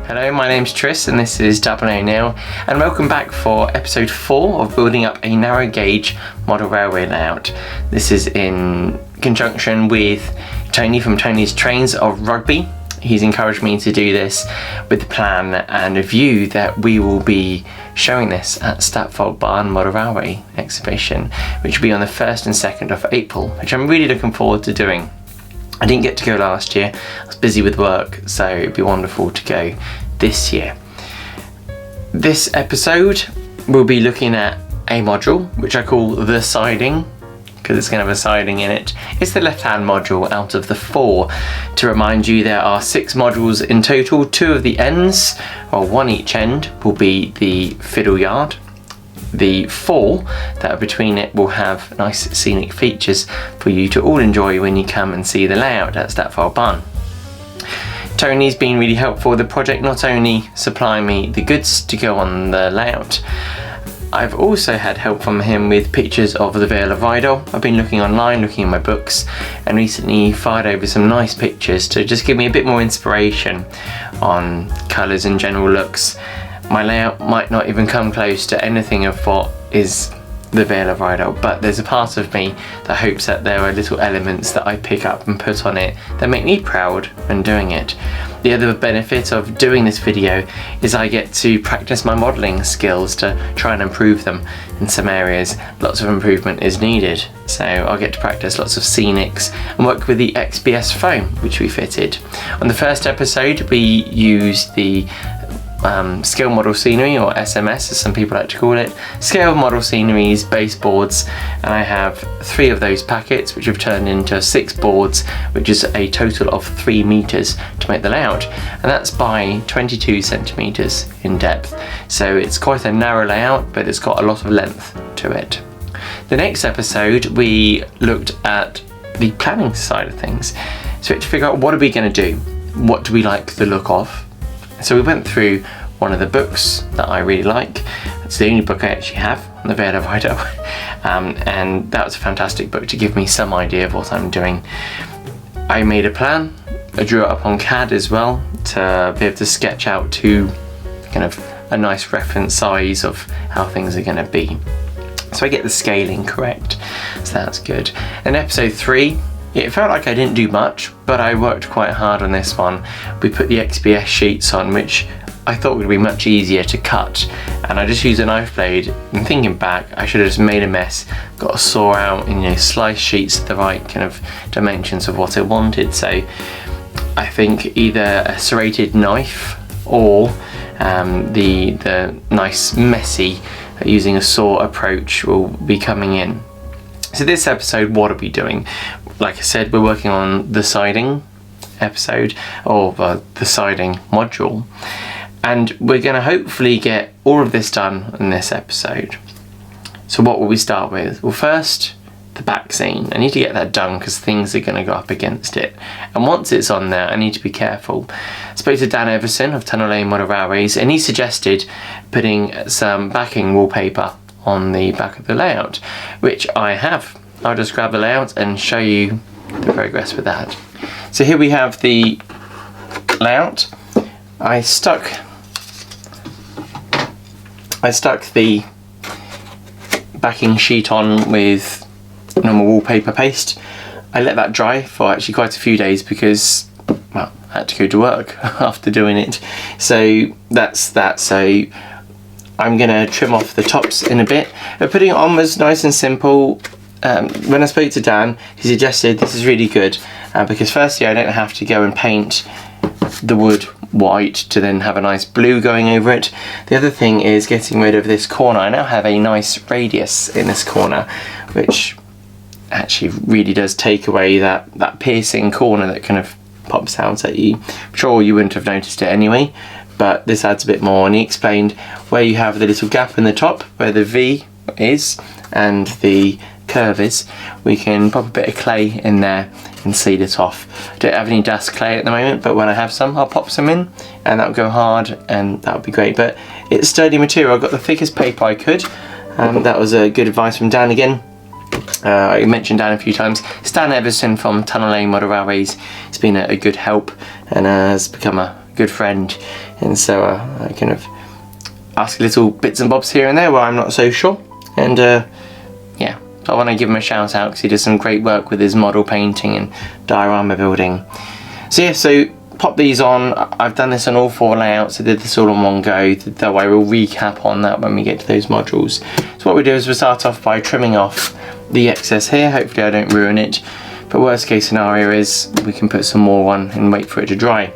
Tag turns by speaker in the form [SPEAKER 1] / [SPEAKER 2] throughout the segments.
[SPEAKER 1] Hello, my name's Tris and this is Neal, and welcome back for episode 4 of building up a narrow gauge model railway layout. This is in conjunction with Tony from Tony's Trains of Rugby. He's encouraged me to do this with the plan and a view that we will be showing this at Statfold Barn Model Railway exhibition, which will be on the 1st and 2nd of April, which I'm really looking forward to doing. I didn't get to go last year, I was busy with work, so it'd be wonderful to go this year. This episode we'll be looking at a module which I call the siding, because it's going to have a siding in it. It's the left hand module out of the 4. To remind you, there are 6 modules in total. 2 of the ends, or 1 each end, will be the fiddle yard. The 4 that are between it will have nice scenic features for you to all enjoy when you come and see the layout at Statfold Barn. Tony's been really helpful with the project, not only supplying me the goods to go on the layout, I've also had help from him with pictures of the Vale of Rydal. I've been looking online, looking in my books, and recently fired over some nice pictures to just give me a bit more inspiration on colours and general looks. My layout might not even come close to anything of what is the Vale of Rydal, but there's a part of me that hopes that there are little elements that I pick up and put on it that make me proud when doing it. The other benefit of doing this video is I get to practice my modelling skills to try and improve them. In some areas, lots of improvement is needed, so I'll get to practice lots of scenics and work with the XPS foam which we fitted. On the first episode we used the scale model scenery, or SMS as some people like to call it, scale model sceneries baseboards, and I have 3 of those packets which have turned into 6 boards, which is a total of 3 meters to make the layout, and that's by 22 centimeters in depth, so it's quite a narrow layout but it's got a lot of length to it. The next episode we looked at the planning side of things, so we had to figure out what are we going to do, what do we like the look of. So we went through one of the books that I really like. It's the only book I actually have on the Vale of Rydal, and that was a fantastic book to give me some idea of what I'm doing. I made a plan, I drew it up on CAD as well to be able to sketch out to kind of a nice reference size of how things are going to be. So I get the scaling correct, so that's good. In episode 3, it felt like I didn't do much, but I worked quite hard on this one. We put the XPS sheets on, which I thought would be much easier to cut, and I just used a knife blade, and thinking back I should have just made a mess, got a saw out and sliced sheets to the right kind of dimensions of what I wanted. So I think either a serrated knife or the nice messy using a saw approach will be coming in. So this episode, what are we doing? Like I said, we're working on the siding episode, or the siding module, and we're going to hopefully get all of this done in this episode. So what will we start with? Well, first, the back scene. I need to get that done because things are going to go up against it, and once it's on there I need to be careful. I spoke to Dan Everson of Tunnel Lane Model Railways, and he suggested putting some backing wallpaper on the back of the layout, which I have. I'll just grab the layout and show you the progress with that. So here we have the layout. I stuck the backing sheet on with normal wallpaper paste. I let that dry for actually quite a few days because, well, I had to go to work after doing it. So that's that. So I'm going to trim off the tops in a bit. But putting it on was nice and simple. When I spoke to Dan, he suggested this is really good because firstly I don't have to go and paint the wood white to then have a nice blue going over it. The other thing is getting rid of this corner. I now have a nice radius in this corner, which actually really does take away that piercing corner that kind of pops out at you. I'm sure you wouldn't have noticed it anyway, but this adds a bit more. And he explained where you have the little gap in the top where the V is and the curve is, we can pop a bit of clay in there and seed it off. I don't have any dust clay at the moment, but when I have some I'll pop some in and that'll go hard and that'll be great. But it's sturdy material. I got the thickest paper I could. That was a good advice from Dan again. I mentioned Dan a few times. Stan Everson from Tunnel Lane Model Railways has been a good help and has become a good friend, and so I kind of ask little bits and bobs here and there where I'm not so sure, and yeah, I want to give him a shout out because he does some great work with his model painting and diorama building. So yeah, so pop these on. I've done this on all 4 layouts. I did this all in one go, that way we'll recap on that when we get to those modules. So what we do is we'll start off by trimming off the excess here. Hopefully I don't ruin it, but worst case scenario is we can put some more on and wait for it to dry.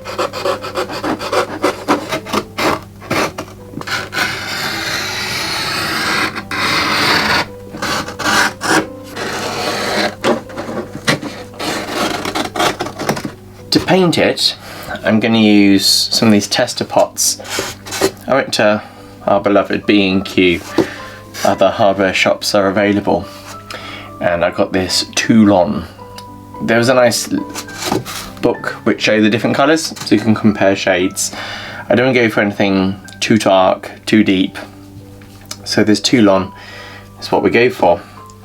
[SPEAKER 1] To paint it, I'm going to use some of these tester pots. I went to our beloved B&Q, other hardware shops are available, and I got this Toulon. There was a nice book which showed the different colours, so you can compare shades. I don't go for anything too dark, too deep, so this Toulon is what we go for.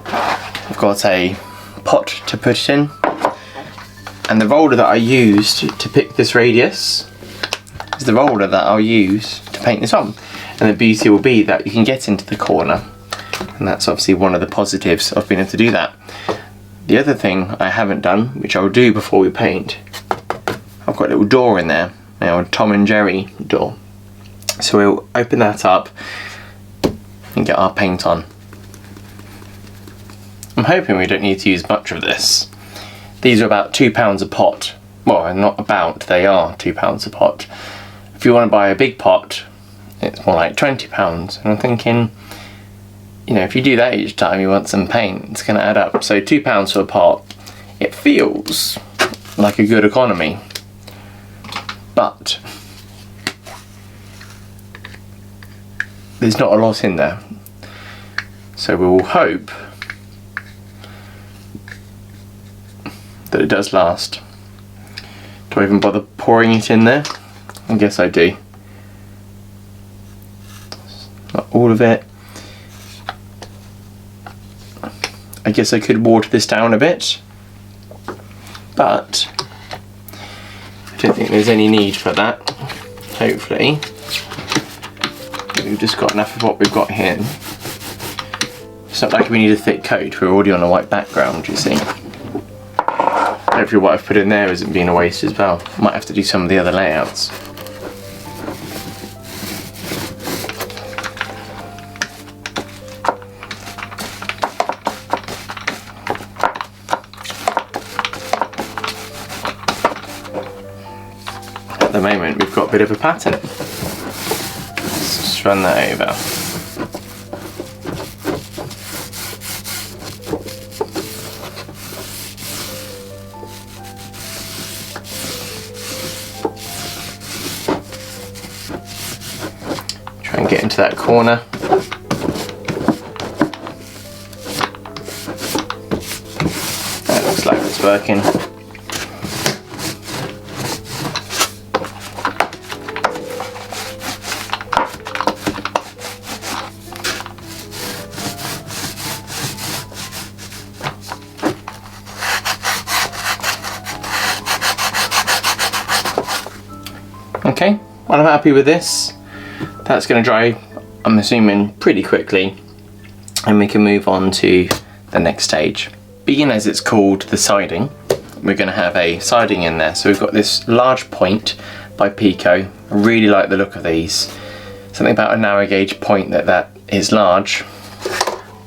[SPEAKER 1] I've got a pot to put it in, and the roller that I used to pick this radius is the roller that I'll use to paint this on. And the beauty will be that you can get into the corner, and that's obviously one of the positives of being able to do that. The other thing I haven't done, which I'll do before we paint, I've got a little door in there, an old Tom and Jerry door. So we'll open that up and get our paint on. I'm hoping we don't need to use much of this. These are about £2 a pot. Well, not about, they are £2 a pot. If you want to buy a big pot, it's more like £20. And I'm thinking, you know, if you do that each time you want some paint, it's going to add up. So £2 for a pot, it feels like a good economy. But there's not a lot in there. So we will hope that it does last. Do I even bother pouring it in there? I guess I do. Not all of it. I guess I could water this down a bit, but I don't think there's any need for that. Hopefully we've just got enough of what we've got here. It's not like we need a thick coat, we're already on a white background, you see. Hopefully what I've put in there isn't being a waste as well. Might have to do some of the other layouts. At the moment we've got a bit of a pattern. Let's just run that over. Try and get into that corner. That looks like it's working. Okay, well I'm happy with this. That's going to dry, I'm assuming, pretty quickly, and we can move on to the next stage. Being as it's called the siding, we're going to have a siding in there. So we've got this large point by Pico. I really like the look of these. Something about a narrow gauge point that is large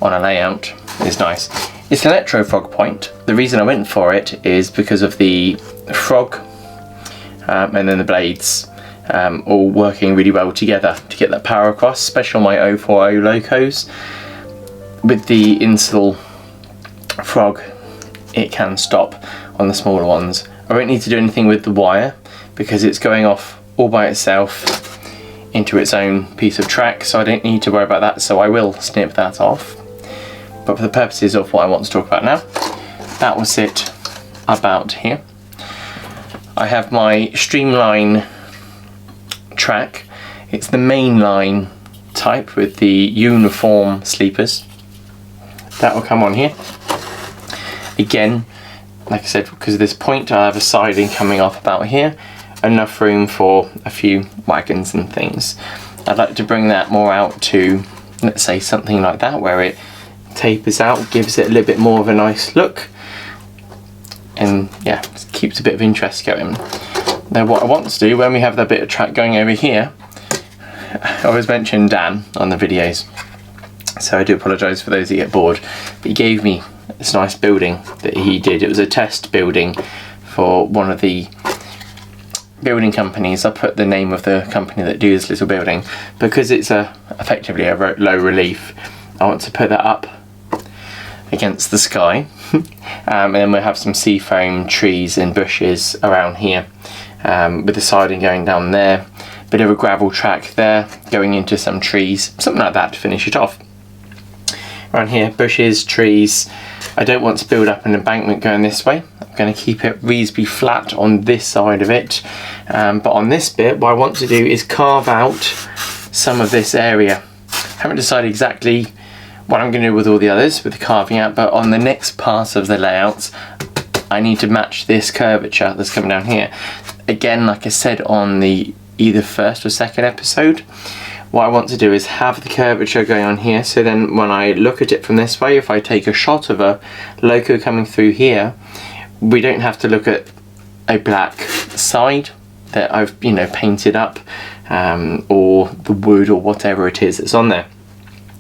[SPEAKER 1] on a layout is nice. It's an electro frog point. The reason I went for it is because of the frog and then the blades. All working really well together to get that power across, especially on my 040 locos. With the install frog, it can stop on the smaller ones. I won't need to do anything with the wire because it's going off all by itself into its own piece of track, so I don't need to worry about that, so I will snip that off. But for the purposes of what I want to talk about now, that will sit about here. I have my streamline track. It's the mainline type with the uniform sleepers. That will come on here. Again, like I said, because of this point, I have a siding coming off about here. enough room for a few wagons and things. I'd like to bring that more out to, let's say, something like that, where it tapers out, gives it a little bit more of a nice look, and yeah, keeps a bit of interest going. Now what I want to do when we have that bit of track going over here, I always mention Dan on the videos, so I do apologise for those that get bored, but he gave me this nice building that he did. It was a test building for one of the building companies. I put the name of the company that do this little building because it's effectively a low relief. I want to put that up against the sky, and then we'll have some seafoam trees and bushes around here, with the siding going down there, bit of a gravel track there going into some trees, something like that to finish it off. Around here, bushes, trees. I don't want to build up an embankment going this way. I'm going to keep it reasonably flat on this side of it, but on this bit what I want to do is carve out some of this area. I haven't decided exactly what I'm going to do with all the others with the carving out, but on the next part of the layouts I need to match this curvature that's coming down here. Again, like I said on the either first or second episode, what I want to do is have the curvature going on here, so then when I look at it from this way, if I take a shot of a loco coming through here, we don't have to look at a black side that I've painted up, or the wood or whatever it is that's on there.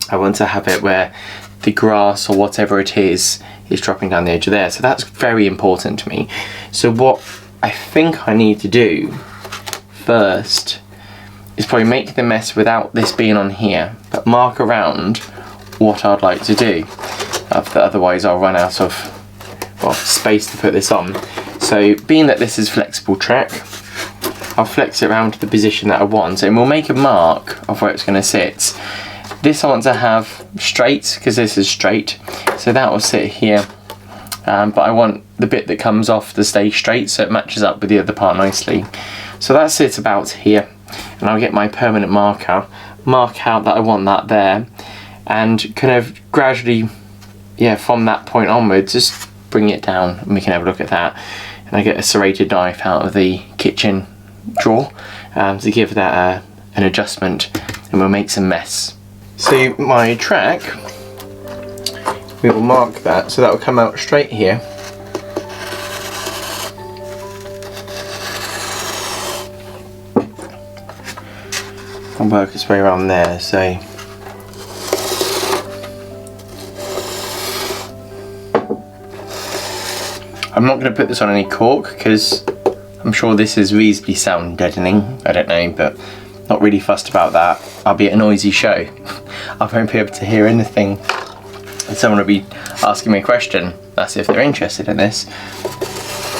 [SPEAKER 1] I want to have it where the grass or whatever it is dropping down the edge of there. So that's very important to me. So what I think I need to do first is probably make the mess without this being on here, but mark around what I'd like to do. Otherwise I'll run out of space to put this on. So being that this is flexible track, I'll flex it around to the position that I want, and we'll make a mark of where it's going to sit. This I want to have straight because this is straight, so that will sit here, but I want the bit that comes off to stay straight so it matches up with the other part nicely. So that sits about here, and I'll get my permanent marker, mark out that I want that there, and kind of gradually, from that point onwards, just bring it down and we can have a look at that. And I get a serrated knife out of the kitchen drawer to give that an adjustment, and we'll make some mess. So my track, we will mark that, so that will come out straight here. And work its way around there, so I'm not going to put this on any cork because I'm sure this is reasonably sound deadening. I don't know, but not really fussed about that. I'll be at a noisy show. I won't be able to hear anything, and someone will be asking me a question. That's if they're interested in this,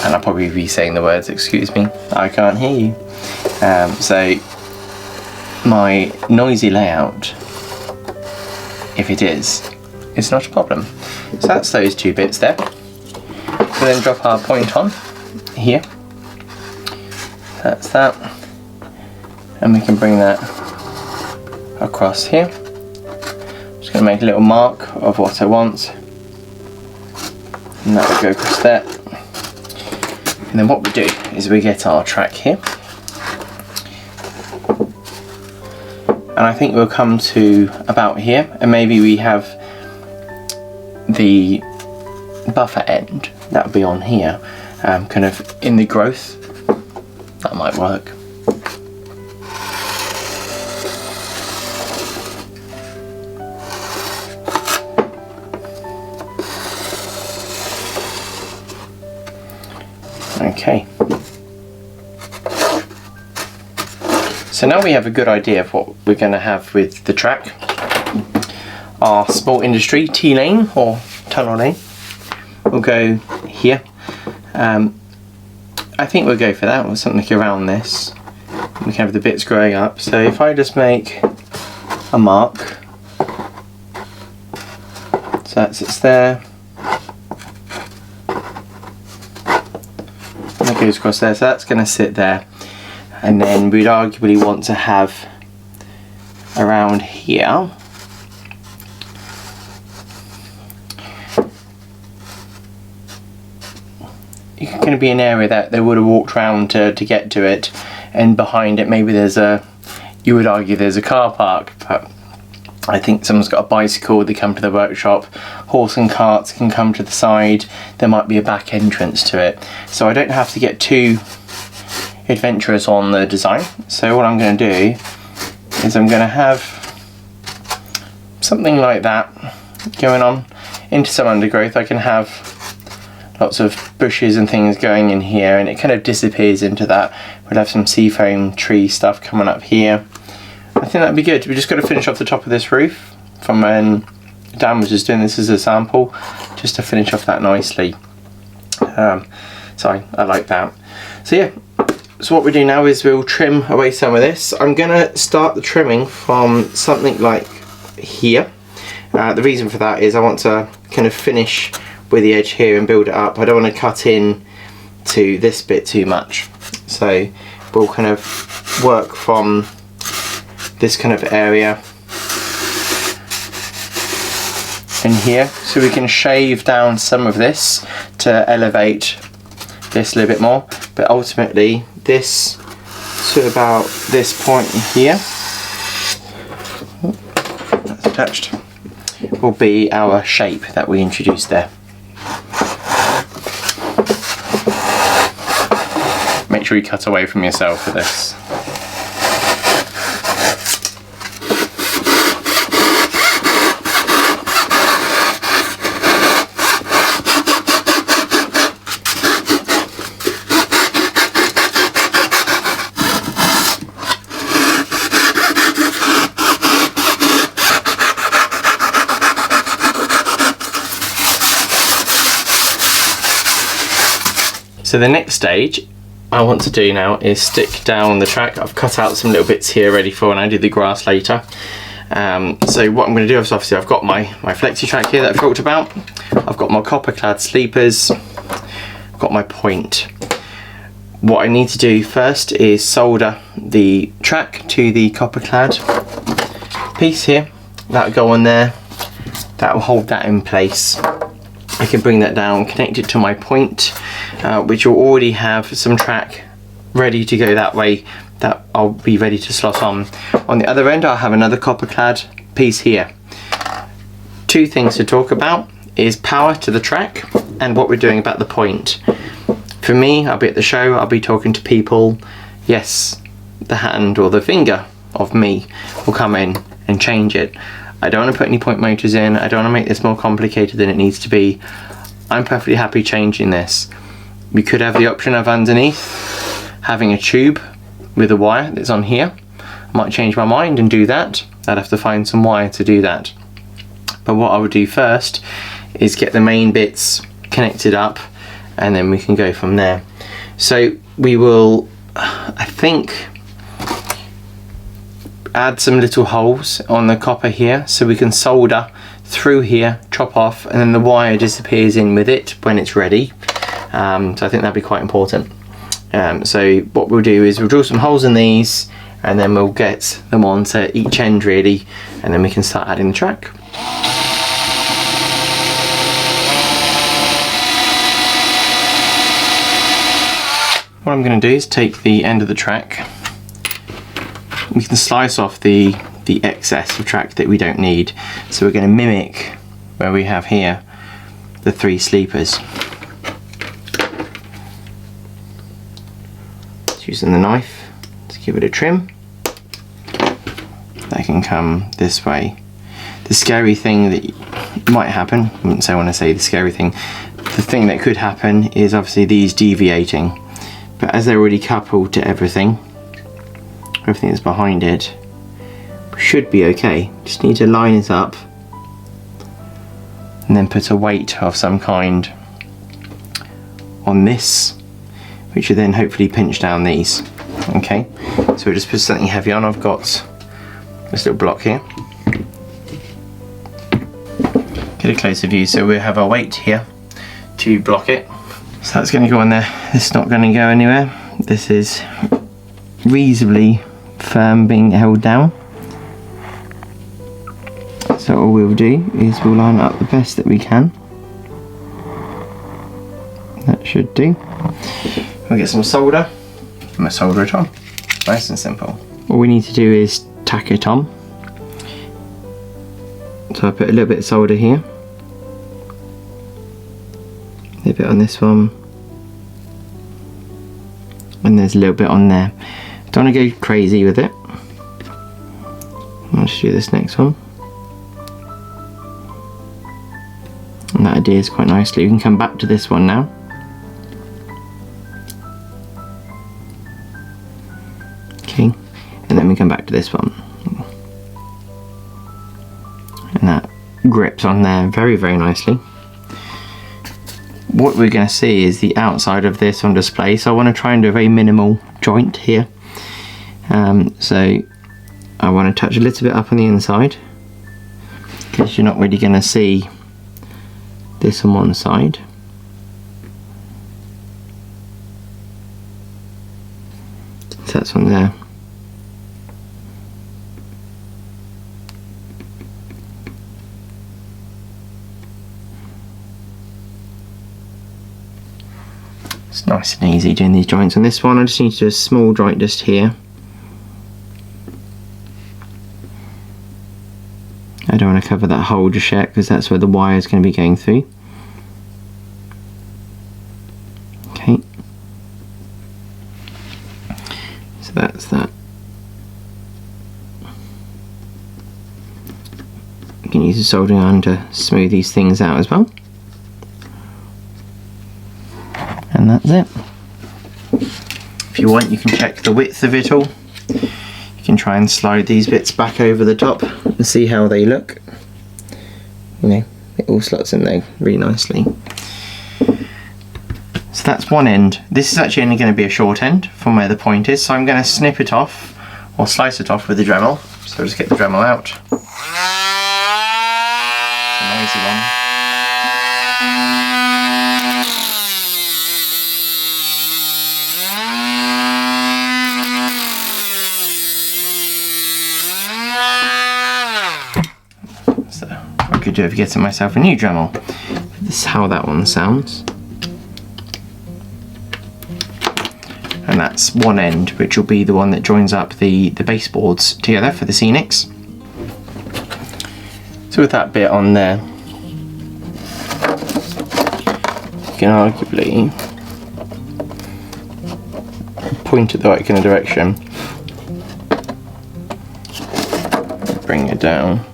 [SPEAKER 1] and I'll probably be saying the words, "Excuse me, I can't hear you." So my noisy layout, if it is, it's not a problem. So that's those two bits there. So then drop our point on here. That's that, and we can bring that across here. Just going to make a little mark of what I want, and that will go across there. And then what we do is we get our track here, and I think we'll come to about here, and maybe we have the buffer end that will be on here, kind of in the growth. That might work. Okay. So now we have a good idea of what we're going to have with the track. Our small industry T-lane or tunnel lane will go here. I think we'll go for that, or something around this. We can have the bits growing up. So if I just make a mark, so that sits there, and that goes across there, so that's going to sit there. And then we'd arguably want to have around here going to be an area that they would have walked around to get to it, and behind it maybe there's you would argue there's a car park, but I think someone's got a bicycle, they come to the workshop, horse and carts can come to the side, there might be a back entrance to it. So I don't have to get too adventurous on the design. So what I'm going to do is I'm going to have something like that going on into some undergrowth. I can have lots of bushes and things going in here, and it kind of disappears into that. We'll have some seafoam tree stuff coming up here. I think that'd be good. We just got to finish off the top of this roof from when Dan was just doing this as a sample, just to finish off that nicely. So I like that. So yeah, so what we do now is we'll trim away some of this. I'm gonna start the trimming from something like here. The reason for that is I want to kind of finish with the edge here and build it up. I don't want to cut in to this bit too much. So we'll kind of work from this kind of area in here, so we can shave down some of this to elevate this a little bit more, but ultimately this to about this point here, that's attached, will be our shape that we introduced there. Make sure you cut away from yourself for this. So the next stage I want to do now is stick down the track. I've cut out some little bits here ready for when I do the grass later. So what I'm going to do is obviously I've got my flexi track here that I've talked about. I've got my copper clad sleepers. I've got my point. What I need to do first is solder the track to the copper clad piece here. That'll go on there. That will hold that in place. I can bring that down, connect it to my point, which will already have some track ready to go that way that I'll be ready to slot on. On the other end I'll have another copper clad piece here. Two things to talk about is power to the track and what we're doing about the point. For me, I'll be at the show, I'll be talking to people. Yes, the hand or the finger of me will come in and change it. I don't want to put any point motors in, I don't want to make this more complicated than it needs to be. I'm perfectly happy changing this. We could have the option of underneath having a tube with a wire that's on here. I might change my mind and do that. I'd have to find some wire to do that. But what I would do first is get the main bits connected up, and then we can go from there. So we will, I think, add some little holes on the copper here so we can solder through here, chop off, and then the wire disappears in with it when it's ready. So I think that'd be quite important. So what we'll do is we'll drill some holes in these, and then we'll get them onto each end really, and then we can start adding the track. What I'm going to do is take the end of the track. We can slice off the excess of track that we don't need. So we're going to mimic where we have here the 3 sleepers. Just using the knife to give it a trim. That can come this way. The scary thing that might happen, I wouldn't say when I say the scary thing, the thing that could happen is obviously these deviating. But as they're already coupled to everything that's behind it, should be okay. Just need to line it up and then put a weight of some kind on this, which will then hopefully pinch down these. Okay, so we'll just put something heavy on. I've got this little block here. Get a closer view. So we'll have our weight here to block it. So that's going to go on there. This is not going to go anywhere. This is reasonably firm, being held down. So all we'll do is we'll line it up the best that we can. That should do. We'll get some solder and we'll solder it on. Nice and simple. All we need to do is tack it on. So I put a little bit of solder here, a little bit on this one, and there's a little bit on there. Don't want to go crazy with it. I'll just do this next one. And that adheres quite nicely. We can come back to this one now. Okay, and then we come back to this one. And that grips on there very, very nicely. What we're going to see is the outside of this on display, so I want to try and do a very minimal joint here. So I want to touch a little bit up on the inside, because you're not really going to see this on one side. So that's on there. It's nice and easy doing these joints. On this one I just need to do a small joint just here. I don't want to cover that hole just yet because that's where the wire is going to be going through. Okay. So that's that. You can use a soldering iron to smooth these things out as well. And that's it. If you want, you can check the width of it all. You can try and slide these bits back over the top and see how they look. You know, it all slots in there really nicely. So that's one end. This is actually only going to be a short end from where the point is, so I'm going to snip it off or slice it off with the Dremel. So I'll just get the Dremel out. It's a noisy one. So I could do it getting myself a new Dremel. This is how that one sounds. And that's one end, which will be the one that joins up the baseboards together for the scenics. So with that bit on there, you can arguably point it the right kind of direction, bring it down.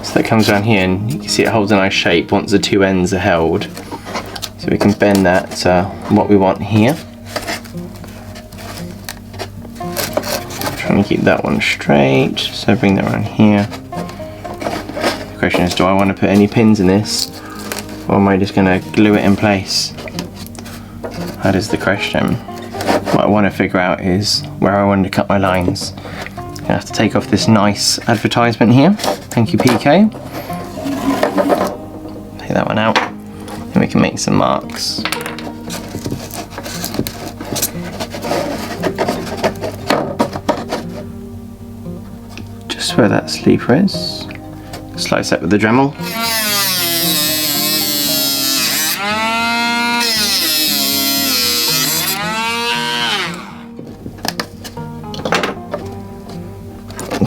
[SPEAKER 1] So that comes down here, and you can see it holds a nice shape once the two ends are held. So we can bend that to what we want here. Trying to keep that one straight, so bring that around here. The question is, do I want to put any pins in this, or am I just going to glue it in place? That is the question. What I want to figure out is where I want to cut my lines. I have to take off this nice advertisement here. Thank you, PK. Take that one out, and we can make some marks. Just where that sleeper is. Slice that with the Dremel.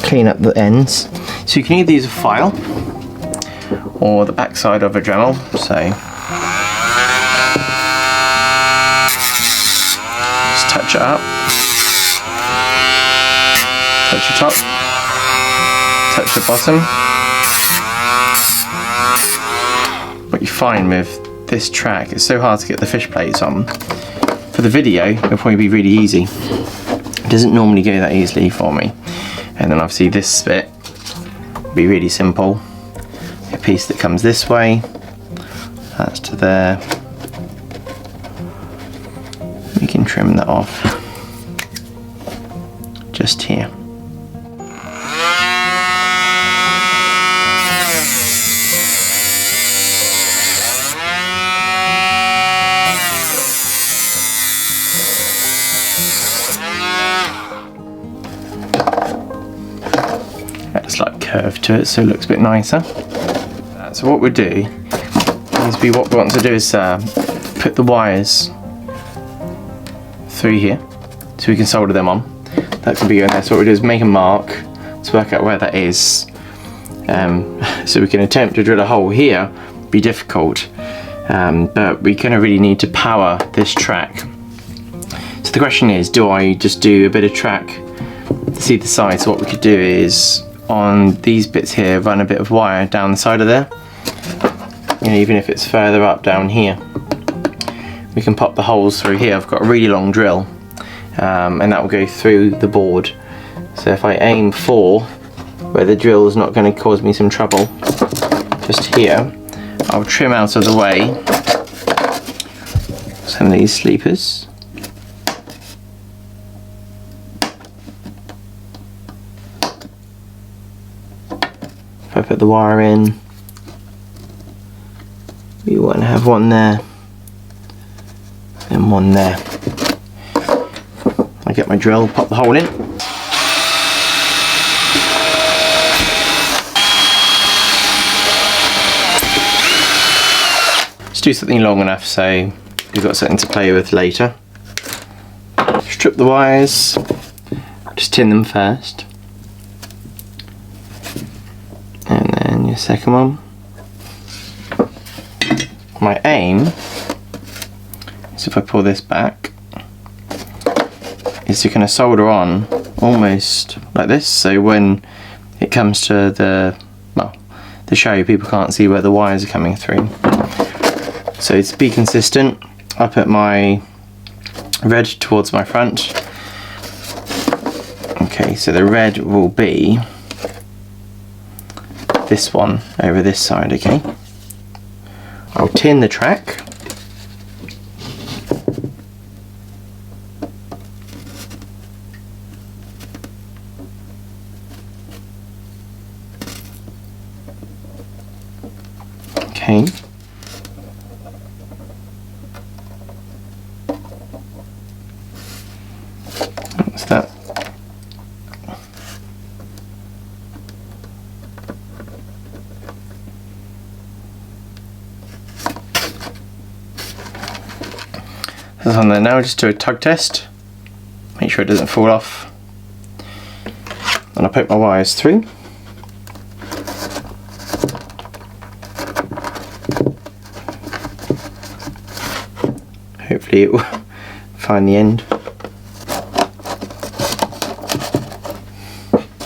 [SPEAKER 1] Clean up the ends. So you can either use a file or the back side of a Dremel. So just touch it up, touch the top, touch the bottom. What you find with this track, it's so hard to get the fish plates on. For the video, it'll probably be really easy. It doesn't normally go that easily for me. And then obviously this bit will be really simple. A piece that comes this way, that's to there. We can trim that off just here. Add a slight curve to it so it looks a bit nicer. So what we'll do basically what we want to do is put the wires through here so we can solder them on. That can be going there. So what we do is make a mark to work out where that is. So we can attempt to drill a hole here, be difficult, but we're going to really need to power this track. So the question is, do I just do a bit of track to see the side? So what we could do is, on these bits here, run a bit of wire down the side of there. And even if it's further up down here, we can pop the holes through here. I've got a really long drill, and that will go through the board. So if I aim for where the drill is not going to cause me some trouble, just here, I'll trim out of the way some of these sleepers. If I put the wire in, we want to have one there and one there. I get my drill, pop the hole in. Just do something long enough so you've got something to play with later. Strip the wires, just tin them first. And then your second one. My aim is, if I pull this back, is to kind of solder on almost like this, so when it comes to the show, people can't see where the wires are coming through. So to be consistent, I put my red towards my front. Okay, so the red will be this one over this side, okay? I'll tin the track. Okay. What's that? That's on there now. Just do a tug test. Make sure it doesn't fall off. And I'll poke my wires through. Hopefully it will find the end.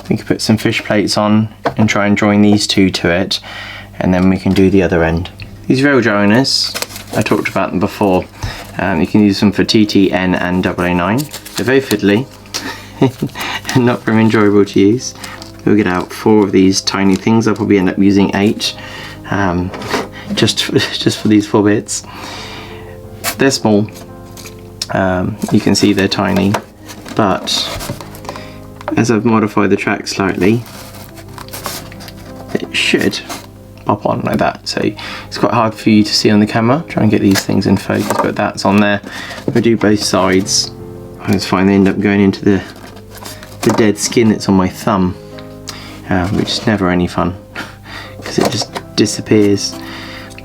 [SPEAKER 1] We can put some fish plates on and try and join these two to it, and then we can do the other end. These rail joiners, I talked about them before. You can use them for TT, N and BB029. They're very fiddly and not very enjoyable to use. We'll get out 4 of these tiny things. I'll probably end up using 8 just for these 4 bits. They're small. You can see they're tiny, but as I've modified the track slightly, it should pop on like that. So it's quite hard for you to see on the camera. Try and get these things in focus, but that's on there. We do both sides. I always find they end up going into the dead skin that's on my thumb, which is never any fun because it just disappears.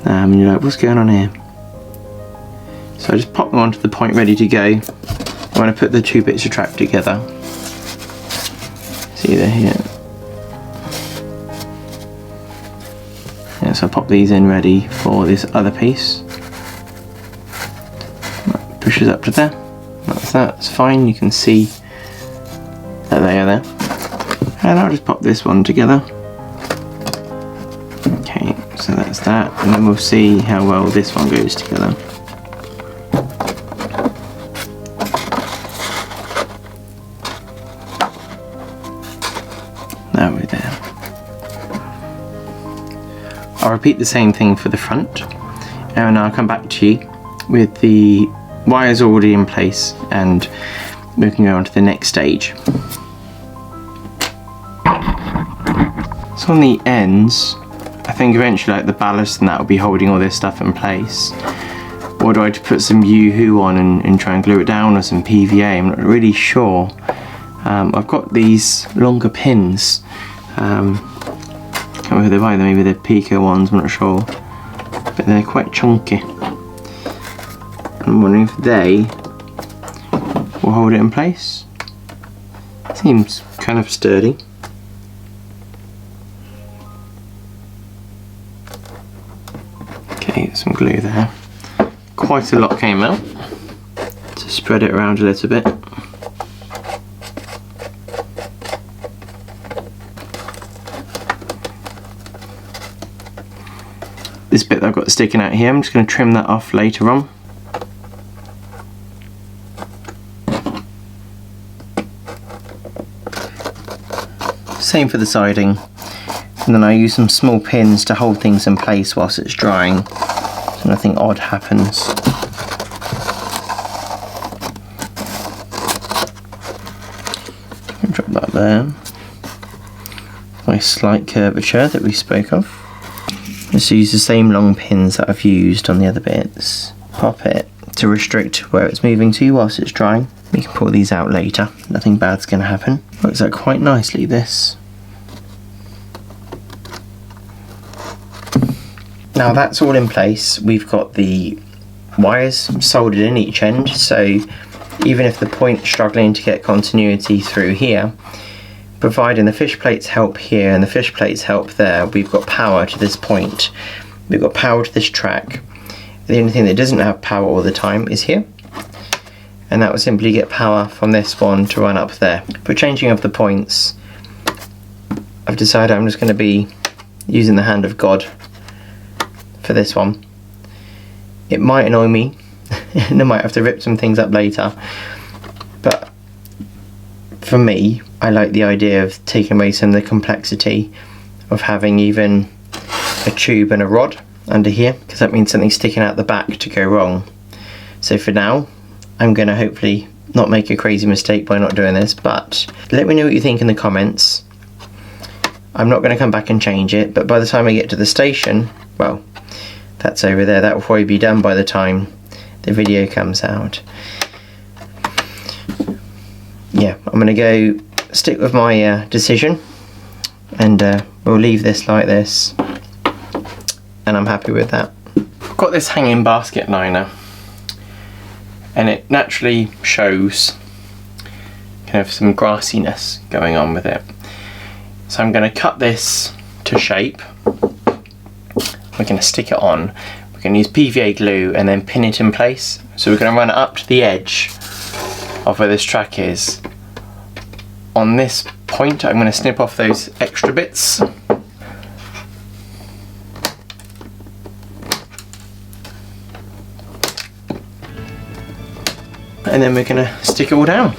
[SPEAKER 1] And you're like, what's going on here? So I just pop them onto the point ready to go. I want to put the 2 bits of track together. See, they're here. Yeah, so I pop these in ready for this other piece. That pushes up to there. That's fine. You can see that they are there. And I'll just pop this one together. Okay, so that's that. And then we'll see how well this one goes together. There we're there. I'll repeat the same thing for the front, and I'll come back to you with the wires already in place and we can go on to the next stage. So on the ends, I think eventually like the ballast and that will be holding all this stuff in place. Or do I just put some Yoo-hoo on and try and glue it down, or some PVA? I'm not really sure. I've got these longer pins. I can't remember who they buy them, maybe they're Pico ones, I'm not sure. but they're quite chunky. I'm wondering if they will hold it in place. Seems kind of sturdy. Okay, some glue there. Quite a lot came out. To spread it around a little bit. This bit that I've got sticking out here, I'm just going to trim that off later on. Same for the siding, and then I use some small pins to hold things in place whilst it's drying, so nothing odd happens. Drop that there. Nice slight curvature that we spoke of. Just use the same long pins that I've used on the other bits. Pop it to restrict where it's moving to whilst it's drying. We can pull these out later, nothing bad's going to happen. Works out quite nicely, this. Now that's all in place. We've got the wires soldered in each end, so even if the point's struggling to get continuity through here, providing the fish plates help here and the fish plates help there, we've got power to this point. We've got power to this track. The only thing that doesn't have power all the time is here, and that will simply get power from this one to run up there. For changing of the points, I've decided I'm just going to be using the hand of God for this one. It might annoy me and I might have to rip some things up later, but for me, I like the idea of taking away some of the complexity of having even a tube and a rod under here, because that means something sticking out the back to go wrong. So for now, I'm going to hopefully not make a crazy mistake by not doing this, but let me know what you think in the comments. I'm not going to come back and change it, but by the time I get to the station, well, that's over there, that will probably be done by the time the video comes out. Yeah, I'm going to go stick with my decision, and we'll leave this like this, and I'm happy with that. I've got this hanging basket liner, and it naturally shows kind of some grassiness going on with it. So I'm going to cut this to shape. We're going to stick it on. We're going to use PVA glue and then pin it in place. So we're going to run it up to the edge of where this track is. On this point, I'm going to snip off those extra bits. And then we're going to stick it all down.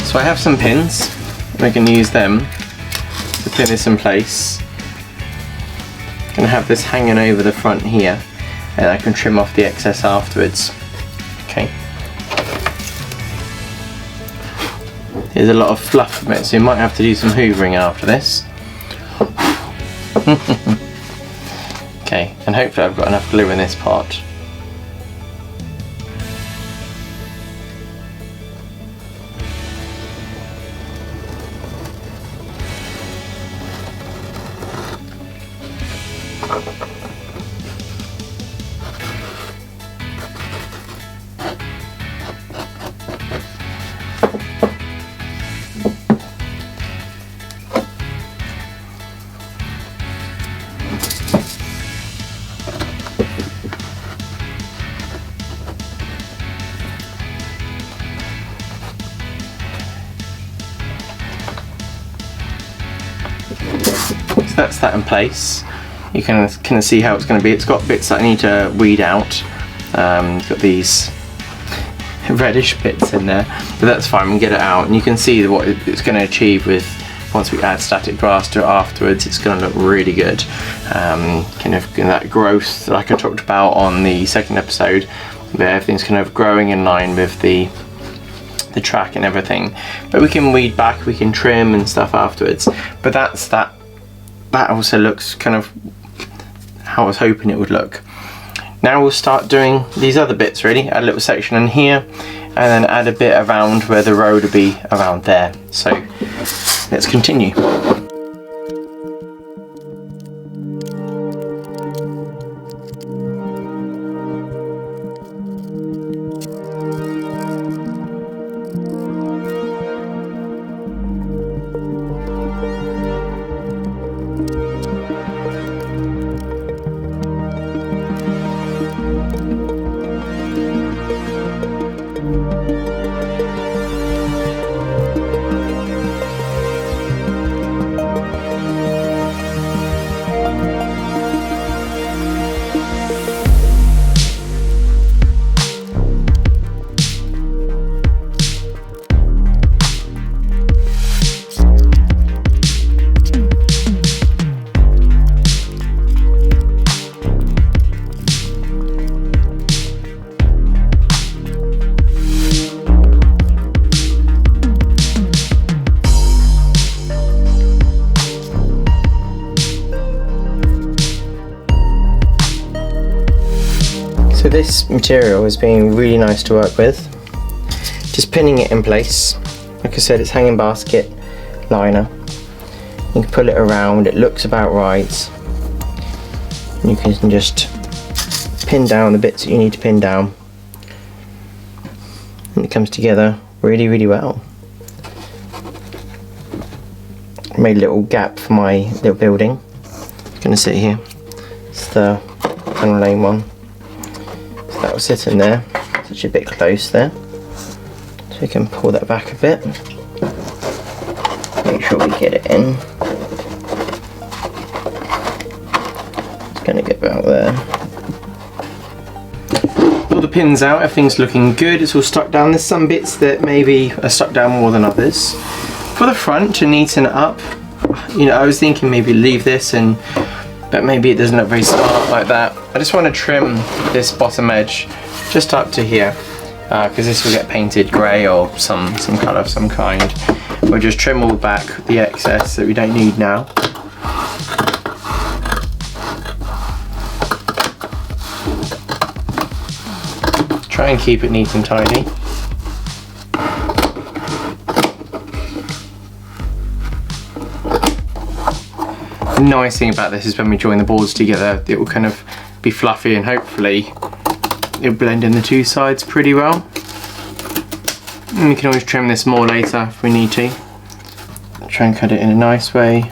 [SPEAKER 1] So I have some pins, and I can use them to pin this in place. I'm going to have this hanging over the front here, and I can trim off the excess afterwards. Okay. There's a lot of fluff from it, so you might have to do some hoovering after this. Okay, and hopefully I've got enough glue in this part. So that's that in place. you can kind of see how it's going to be. It's got bits that I need to weed out. Got these reddish bits in there, but that's fine, we can get it out, and you can see what it's going to achieve with, once we add static grass to it afterwards, it's going to look really good. Kind of that growth like I talked about on the second episode, where everything's kind of growing in line with the track and everything. But we can weed back, we can trim and stuff afterwards, but that also looks kind of how I was hoping it would look. Now we'll start doing these other bits really, add a little section in here, and then add a bit around where the road will be around there. So let's continue. So this material has been really nice to work with. Just pinning it in place. Like I said, it's hanging basket liner. You can pull it around, it looks about right. And you can just pin down the bits that you need to pin down. And it comes together really, really well. Made a little gap for my little building. It's gonna sit here. It's the tunnel lane one. So that will sit in there. It's actually a bit close there. So we can pull that back a bit. Make sure we get it in. It's gonna get about there. All the pins out, everything's looking good. It's all stuck down. There's some bits that maybe are stuck down more than others. For the front, to neaten it up, you know, I was thinking maybe leave this but maybe it doesn't look very smart like that. I just want to trim this bottom edge just up to here, because this will get painted grey or some colour of some kind. We'll just trim all back the excess that we don't need now. Try and keep it neat and tidy. The nice thing about this is when we join the boards together, it will kind of be fluffy and hopefully it'll blend in the two sides pretty well. And we can always trim this more later if we need to. Try and cut it in a nice way.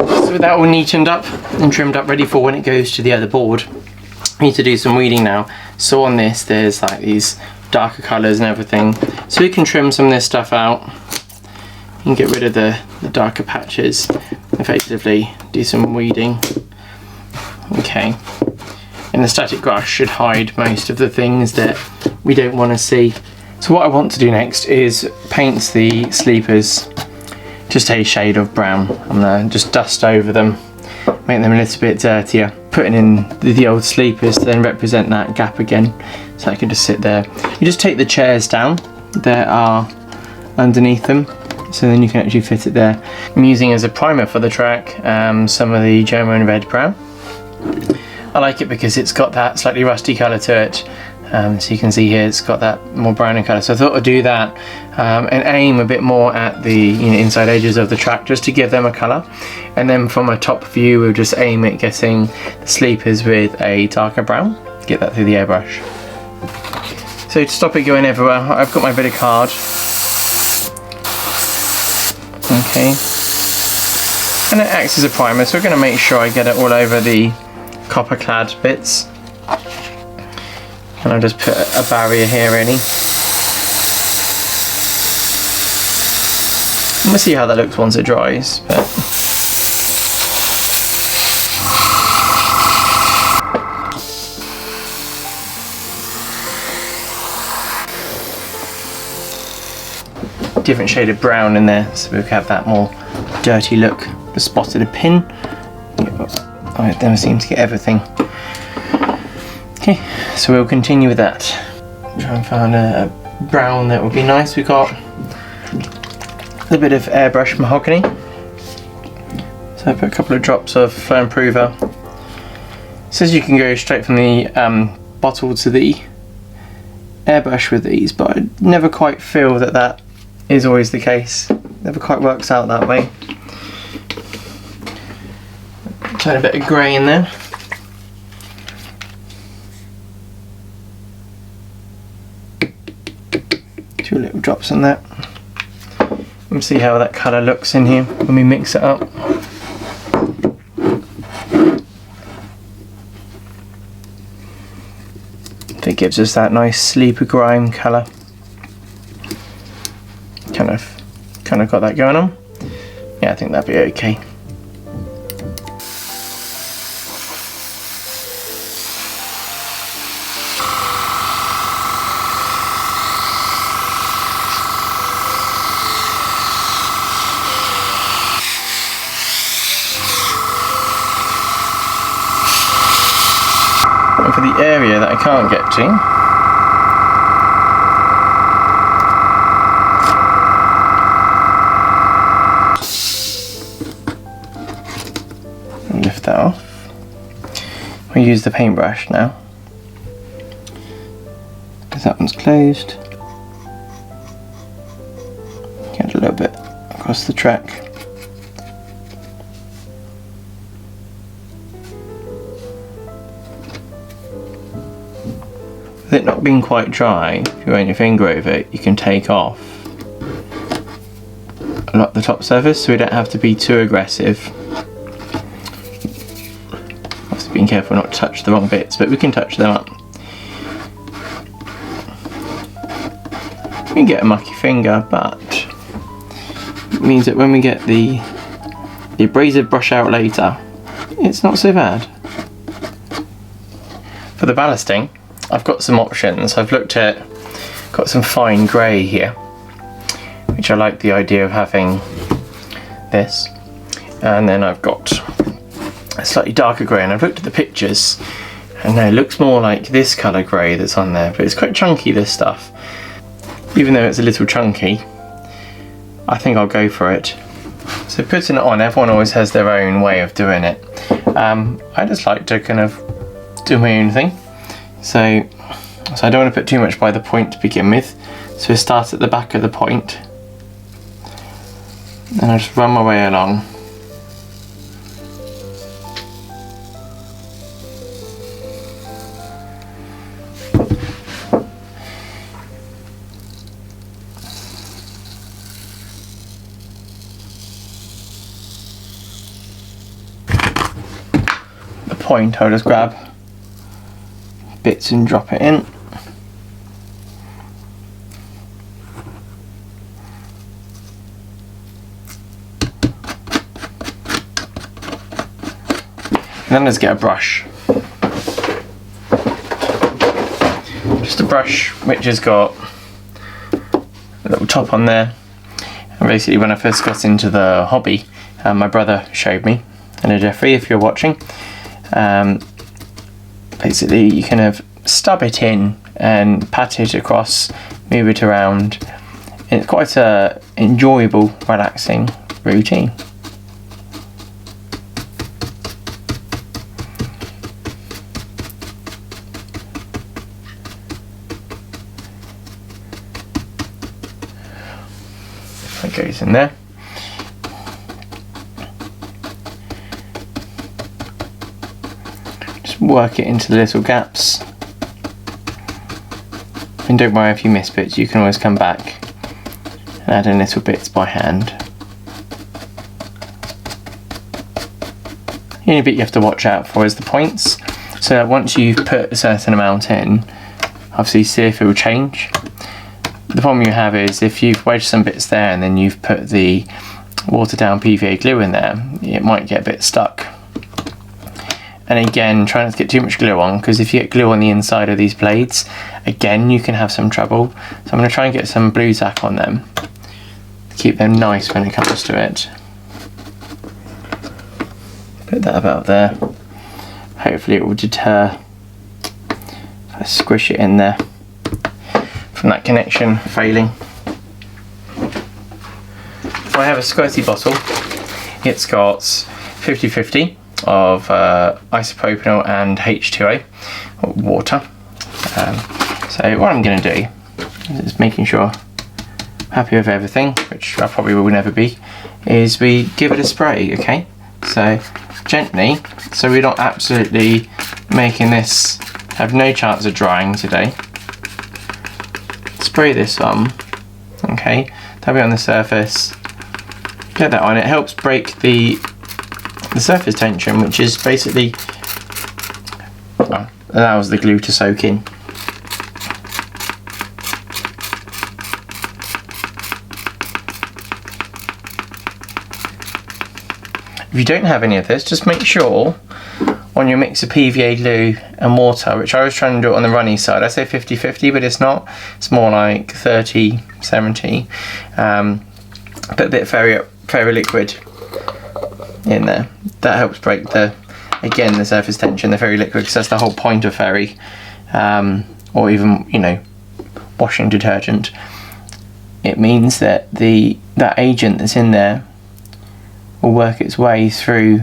[SPEAKER 1] So with that all neatened up and trimmed up, ready for when it goes to the other board, we need to do some weeding now. So on this there's like these darker colours and everything, so we can trim some of this stuff out and get rid of the darker patches, effectively do some weeding. Okay, and the static grass should hide most of the things that we don't want to see. So what I want to do next is paint the sleepers just a shade of brown. I'm going to just dust over them, make them a little bit dirtier, putting in the old sleepers to then represent that gap again, so I can just sit there. You just take the chairs down that are underneath them, so then you can actually fit it there. I'm using as a primer for the track some of the German red brown. I like it because it's got that slightly rusty colour to it, so you can see here it's got that more browner colour, so I thought I'd do that and aim a bit more at the inside edges of the track just to give them a colour, and then from a top view we'll just aim at getting the sleepers with a darker brown, get that through the airbrush. So to stop it going everywhere, I've got my bit of card. Okay, and it acts as a primer, so we're going to make sure I get it all over the copper clad bits. And I'll just put a barrier here really. We'll see how that looks once it dries. But different shade of brown in there, so we can have that more dirty look. The spotted a pin. I never seem to get everything. Okay, so we'll continue with that. Try and find a brown that would be nice. We've got a bit of airbrush mahogany. So I put a couple of drops of Flow Improver. It says you can go straight from the bottle to the airbrush with these, but I never quite feel that that is always the case. Never quite works out that way. Turn a bit of grey in there. Two little drops in that. And see how that colour looks in here when we mix it up. It gives us that nice sleeper grime colour. Kind of got that going on. Yeah, I think that'd be okay. And for the area that I can't get to, lift that off. We use the paintbrush now, because that one's closed. Get a little bit across the track. With it not being quite dry, if you run your finger over it, you can take off a lot of the top surface, so we don't have to be too aggressive. Being careful not to touch the wrong bits, but we can touch them up. We can get a mucky finger, but it means that when we get the abrasive brush out later, it's not so bad. For the ballasting, I've got some options. I've looked at, got some fine grey here, which I like the idea of having this, and then I've got a slightly darker grey, and I've looked at the pictures and it looks more like this colour grey that's on there, but it's quite chunky, this stuff. Even though it's a little chunky, I think I'll go for it. So putting it on, everyone always has their own way of doing it. I just like to kind of do my own thing. So I don't want to put too much by the point to begin with. So I start at the back of the point, and I just run my way along. Point, I'll just grab bits and drop it in. And then let's get a brush. Just a brush which has got a little top on there. And basically when I first got into the hobby, my brother showed me, and Jeffrey, if you're watching, basically you kind of stub it in and pat it across, move it around. It's quite a enjoyable, relaxing routine. That goes in there. Work it into the little gaps, and don't worry if you miss bits, you can always come back and add in little bits by hand. The only bit you have to watch out for is the points, so that once you've put a certain amount in, obviously see if it will change. The problem you have is if you've wedged some bits there and then you've put the watered down PVA glue in there, it might get a bit stuck. And again, try not to get too much glue on, because if you get glue on the inside of these blades, again, you can have some trouble. So I'm going to try and get some blue tack on them to keep them nice when it comes to it. Put that about there. Hopefully it will deter if I squish it in there from that connection failing. I have a squirty bottle. It's got 50-50 of isopropanol and H2O, or water. So what I'm going to do is making sure I'm happy with everything, which I probably will never be, is we give it a spray, okay? So gently, so we're not absolutely making this have no chance of drying today. Spray this on, okay? Tap it on the surface. Get that on. It helps break the surface tension, which is basically allows the glue to soak in. If you don't have any of this, just make sure on your mix of PVA glue and water, which I was trying to do it on the runny side. I say 50-50, but it's not. It's more like 30-70. Put a bit of fairy liquid in there. That helps break the surface tension, the fairy liquid, because that's the whole point of fairy, or even, you know, washing detergent. It means that that agent that's in there will work its way through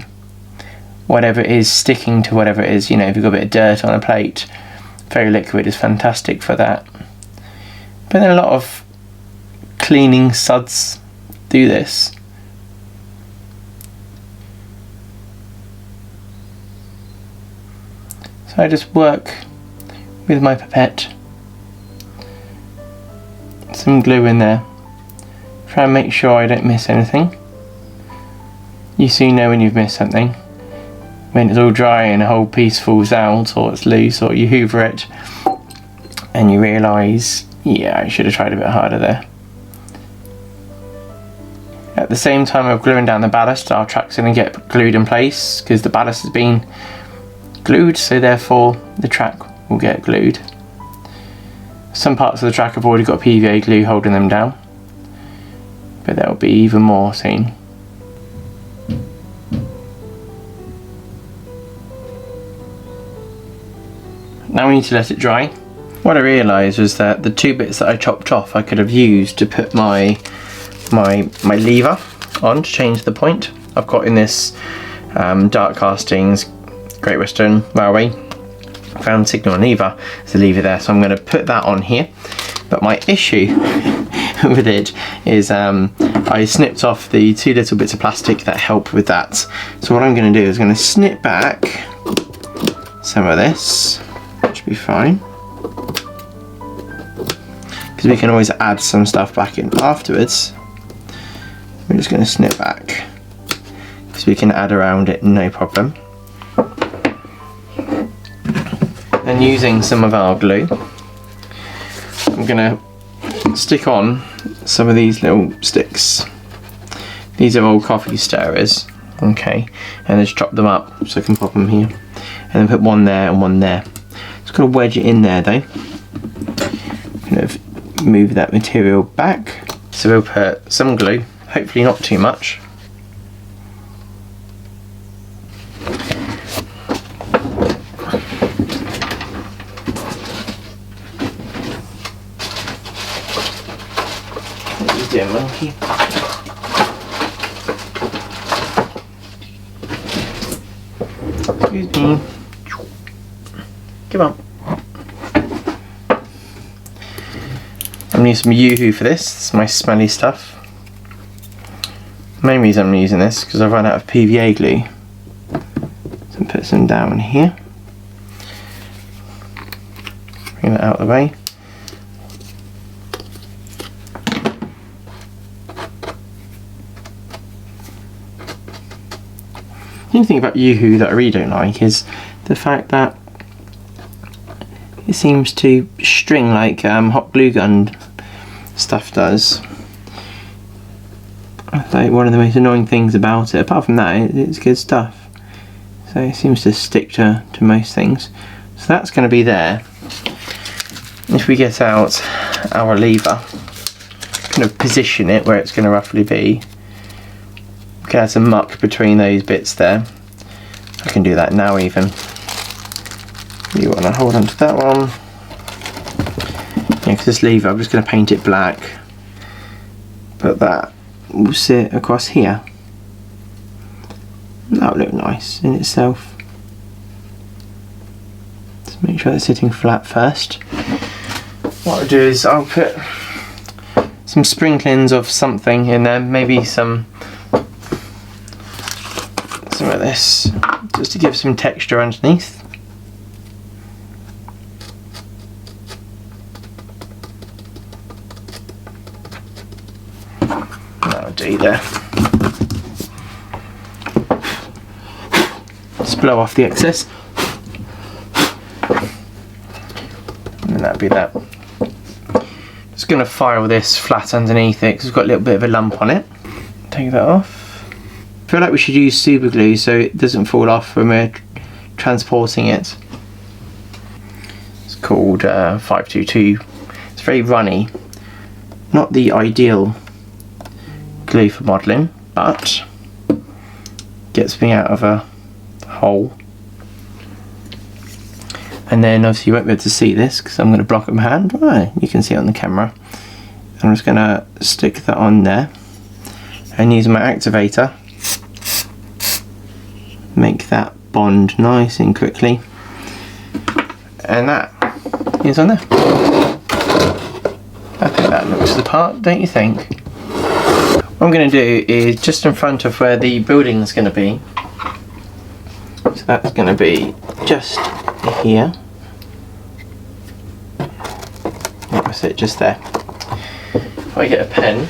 [SPEAKER 1] whatever is sticking to whatever it is. You know, if you've got a bit of dirt on a plate, fairy liquid is fantastic for that. But then a lot of cleaning suds do this. So I just work with my pipette, some glue in there, try and make sure I don't miss anything. You soon know when you've missed something, when it's all dry and a whole piece falls out, or it's loose, or you hoover it and you realise, yeah, I should have tried a bit harder there. At the same time of gluing down the ballast, our track's going to get glued in place because the ballast has been glued, so therefore the track will get glued. Some parts of the track have already got PVA glue holding them down, but there will be even more soon. Now we need to let it dry. What I realised was that the two bits that I chopped off I could have used to put my lever on to change the point. I've got in this Dark Castings Great Western Railway found signal lever. There's a lever there, so I'm going to put that on here. But my issue with it is I snipped off the two little bits of plastic that help with that. So what I'm going to do is I'm going to snip back some of this, which should be fine, because we can always add some stuff back in afterwards. We're just going to snip back because we can add around it, no problem. And using some of our glue, I'm going to stick on some of these little sticks. These are all coffee stirrers, okay, and just chop them up so I can pop them here, and then put one there and one there. Just got to wedge it in there though. Kind of move that material back. So we'll put some glue, hopefully not too much. What are you doing, monkey? Excuse me. Come on. I'm using some Yoo-hoo for this. It's my smelly stuff. Main reason I'm using this because I've run out of PVA glue. So I'll put some down here. Bring that out of the way. The only thing about Yoo-hoo that I really don't like is the fact that it seems to string like hot glue gun stuff does. I think one of the most annoying things about it, apart from that, it's good stuff. So it seems to stick to most things. So that's going to be there. If we get out our lever, kind of position it where it's going to roughly be. We can add some muck between those bits there. I can do that now even. You want to hold on to that one. Yeah, because this lever, I'm just going to paint it black. But that will sit across here. That will look nice in itself. Just make sure it's sitting flat first. What I'll do is I'll put some sprinklings of something in there, maybe some of this, just to give some texture underneath. That'll do there. Just blow off the excess. And that'll be that. Just going to file this flat underneath it because it's got a little bit of a lump on it. Take that off. I feel like we should use super glue so it doesn't fall off when we're transporting it. It's called 522. It's very runny. Not the ideal glue for modelling, but gets me out of a hole. And then obviously you won't be able to see this because I'm going to block it with my hand. Right, you can see it on the camera. I'm just going to stick that on there and use my activator. Make that bond nice and quickly. And that is on there. I think that looks the part, don't you think? What I'm going to do is just in front of where the building is going to be. So that's going to be just here. That's it, just there. If I get a pen,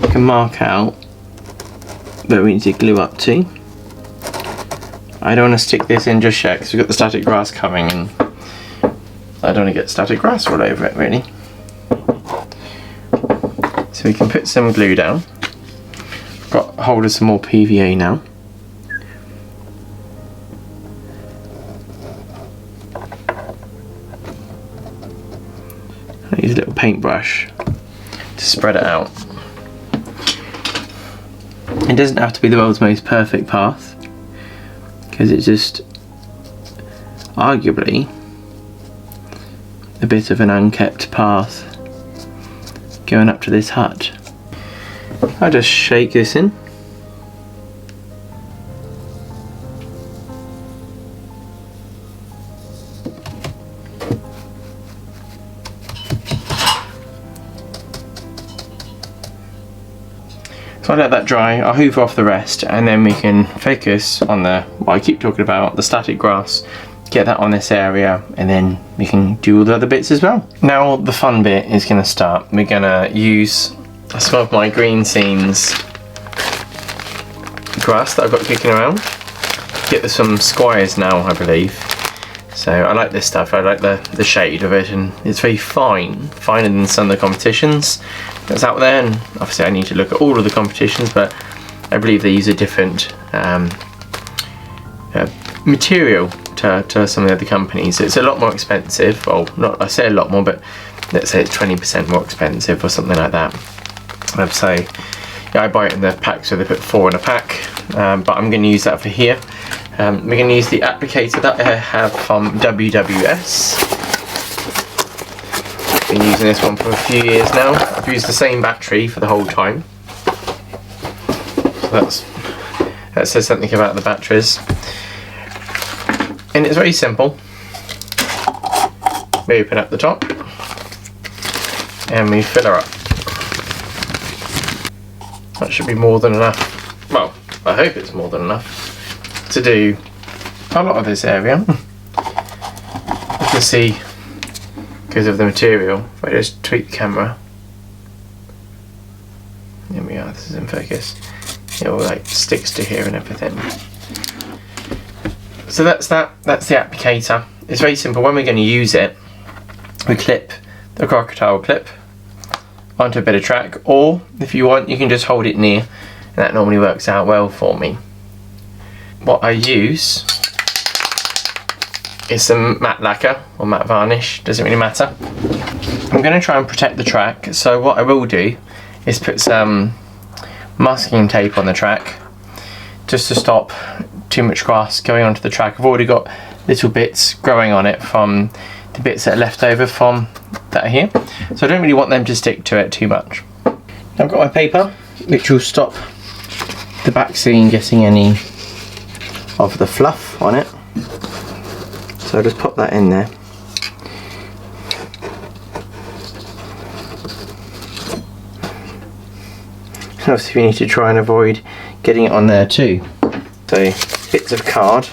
[SPEAKER 1] I can mark out where we need to glue up to. I don't want to stick this in just yet because we've got the static grass coming and I don't want to get static grass all over it really. So we can put some glue down. I've got hold of some more PVA now. I use a little paintbrush to spread it out. It doesn't have to be the world's most perfect path because it's just arguably a bit of an unkept path going up to this hut. I'll just shake this in. So I let that dry, I'll hoover off the rest and then we can focus on what I keep talking about, the static grass, get that on this area and then we can do all the other bits as well. Now the fun bit is going to start. We're going to use some of my green scenes grass that I've got kicking around. Get some squires now I believe. So I like this stuff, I like the shade of it and it's very fine, finer than some of the competitions that's out there, and obviously I need to look at all of the competitions but I believe they use a different material to some of the other companies. It's a lot more expensive, well not, I say a lot more but let's say it's 20% more expensive or something like that. So yeah, I buy it in the pack so they put 4 in a pack but I'm going to use that for here. We're going to use the applicator that I have from WWS. Been using this one for a few years now. I've used the same battery for the whole time. So that says something about the batteries. And it's very simple. We open up the top and we fill her up. That should be more than enough. Well, I hope it's more than enough to do a lot of this area. You can see because of the material. If I just tweak the camera, there we are, this is in focus. It all like sticks to here and everything. So that's the applicator. It's very simple. When we're going to use it, we clip the crocodile clip onto a bit of track, or if you want, you can just hold it near, and that normally works out well for me. What I use is some matte lacquer or matte varnish, doesn't really matter. I'm going to try and protect the track, so what I will do is put some masking tape on the track just to stop too much grass going onto the track. I've already got little bits growing on it from the bits that are left over from that here, so I don't really want them to stick to it too much. I've got my paper which will stop the back seam getting any of the fluff on it, so I'll just pop that in there. And obviously we need to try and avoid getting it on there too. So bits of card,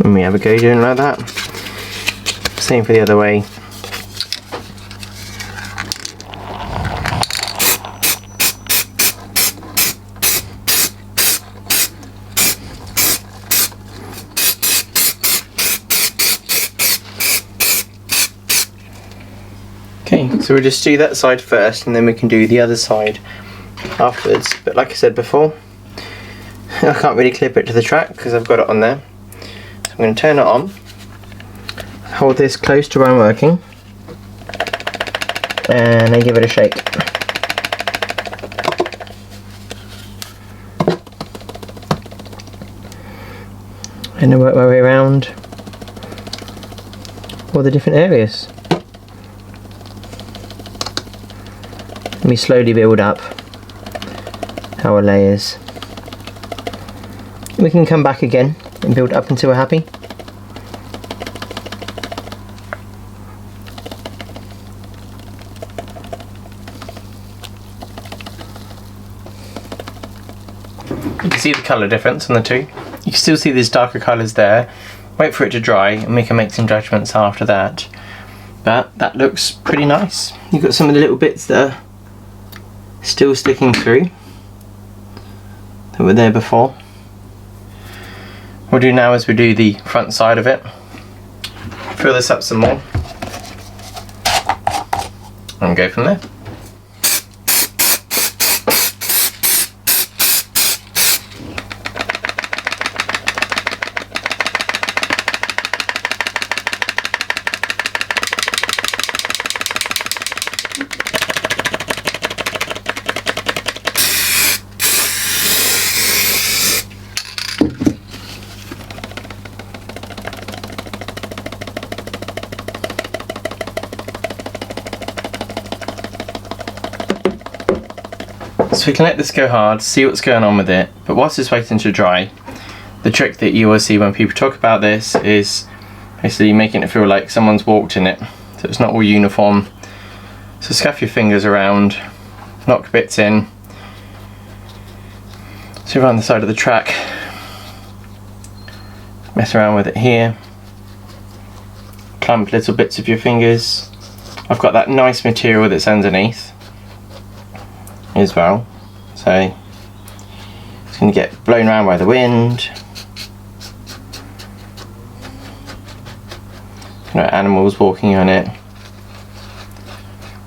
[SPEAKER 1] and we have a go doing like that. Same for the other way. Okay, so we'll just do that side first and then we can do the other side afterwards. But like I said before, I can't really clip it to the track because I've got it on there. So I'm going to turn it on, hold this close to where I'm working, and then give it a shake. And then work my way around all the different areas. We slowly build up our layers. We can come back again and build up until we're happy. You can see the colour difference on the two. You can still see these darker colours there. Wait for it to dry and we can make some judgments after that. But that looks pretty nice. You've got some of the little bits there still sticking through that were there before. What we'll do now is we do the front side of it. Fill this up some more and go from there. So we can let this go hard, see what's going on with it, but whilst it's waiting to dry, the trick that you will see when people talk about this is basically making it feel like someone's walked in it, so it's not all uniform. So scuff your fingers around, knock bits in, so around the side of the track, mess around with it here, clamp little bits of your fingers. I've got that nice material that's underneath as well, so it's going to get blown around by the wind. Animals walking on it.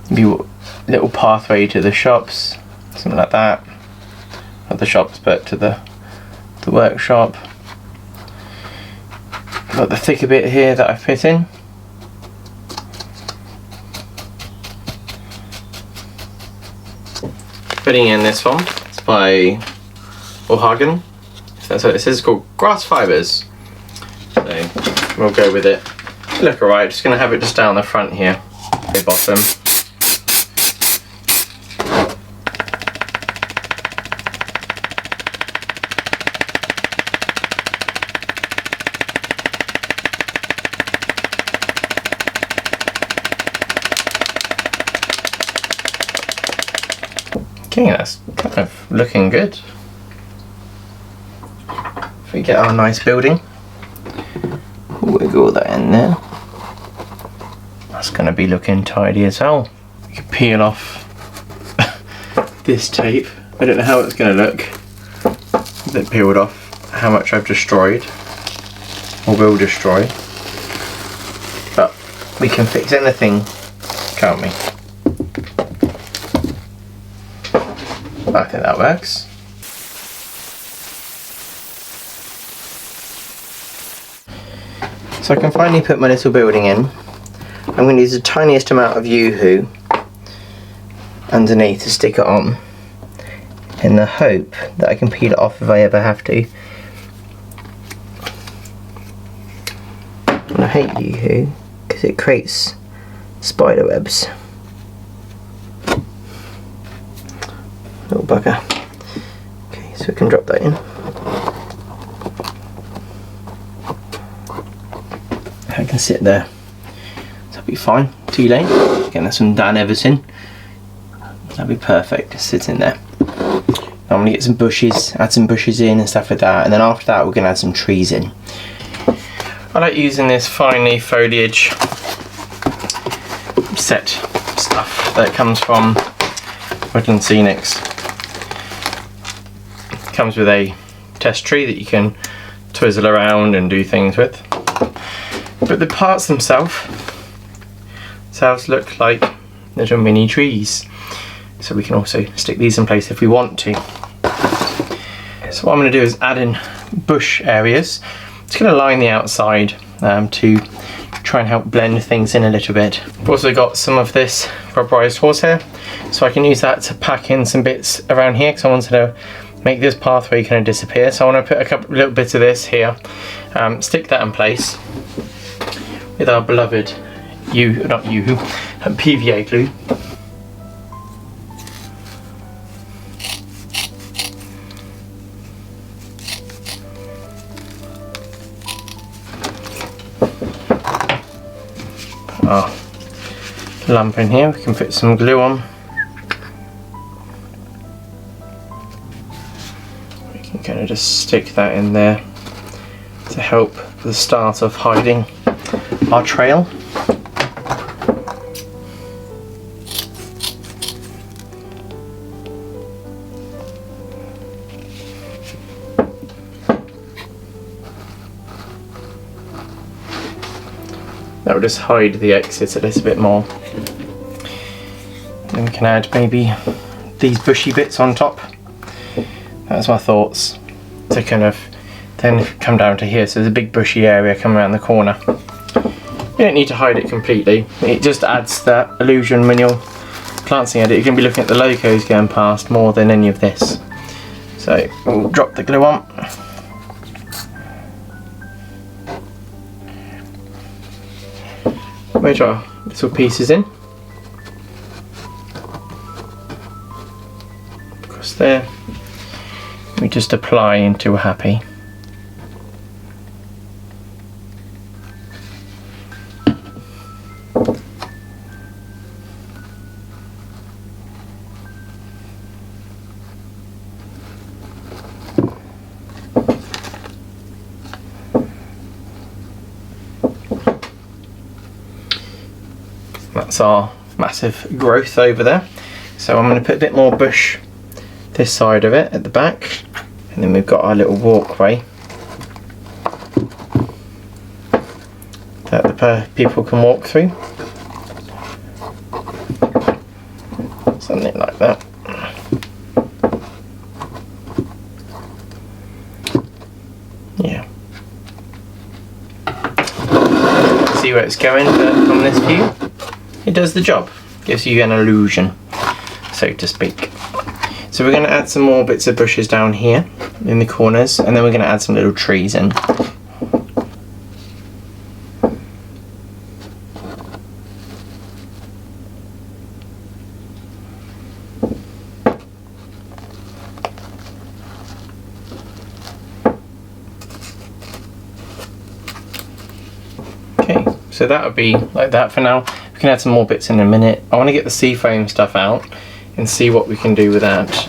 [SPEAKER 1] Maybe a little pathway to the shops, something like that. Not the shops, but to the workshop. Got the thicker bit here that I've put in. Putting in this one, it's by O'Hagan, if that's what it says. It's called Grass Fibres. So we'll go with it. Look alright, just going to have it just down the front here, the bottom. Okay, that's kind of looking good. If we get our nice building, we'll wiggle that in there. going to be looking tidy as well. You can peel off this tape. I don't know how it's going to look with it peeled off, how much I've destroyed or will destroy, but we can fix anything, can't we? I think that works. So I can finally put my little building in. I'm going to use the tiniest amount of Yoo-hoo underneath to stick it on, in the hope that I can peel it off if I ever have to. And I hate Yoo-hoo because it creates spider webs. Little bugger. Okay, so we can drop that in. I can sit there. That'll be fine. Too late. Again, that's from Dan Everson. That'll be perfect. Just sit in there. I'm going to get some bushes, add some bushes in and stuff like that, and then after that we're going to add some trees in. I like using this fine leaf foliage set stuff that comes from Woodland Scenics. It comes with a test tree that you can twizzle around and do things with. But the parts themselves look like little mini trees. So we can also stick these in place if we want to. So what I'm going to do is add in bush areas. It's going to line the outside to try and help blend things in a little bit. I've also got some of this rubberized horsehair, so I can use that to pack in some bits around here because I wanted to make this pathway kind of disappear. So I want to put a little bit of this here, stick that in place with our beloved PVA glue. Our lamp in here, we can put some glue on. We can kind of just stick that in there to help the start of hiding our trail. That will just hide the exit a little bit more. Then we can add maybe these bushy bits on top. That's my thoughts, to kind of then come down to here. So there's a big bushy area coming around the corner. You don't need to hide it completely. It just adds that illusion when you're glancing at it. You can be looking at the locos going past more than any of this. So we'll drop the glue on. Wedge our little pieces in across there. We just apply until we're happy. That's our massive growth over there. So I'm going to put a bit more bush this side of it at the back, and then we've got our little walkway that the people can walk through. Something like that. Yeah. See where it's going, but from this view it does the job. Gives you an illusion, so to speak. So we're going to add some more bits of bushes down here in the corners, and then we're going to add some little trees in. Okay, so that would be like that for now. We can add some more bits in a minute. I want to get the seafoam stuff out and see what we can do with that.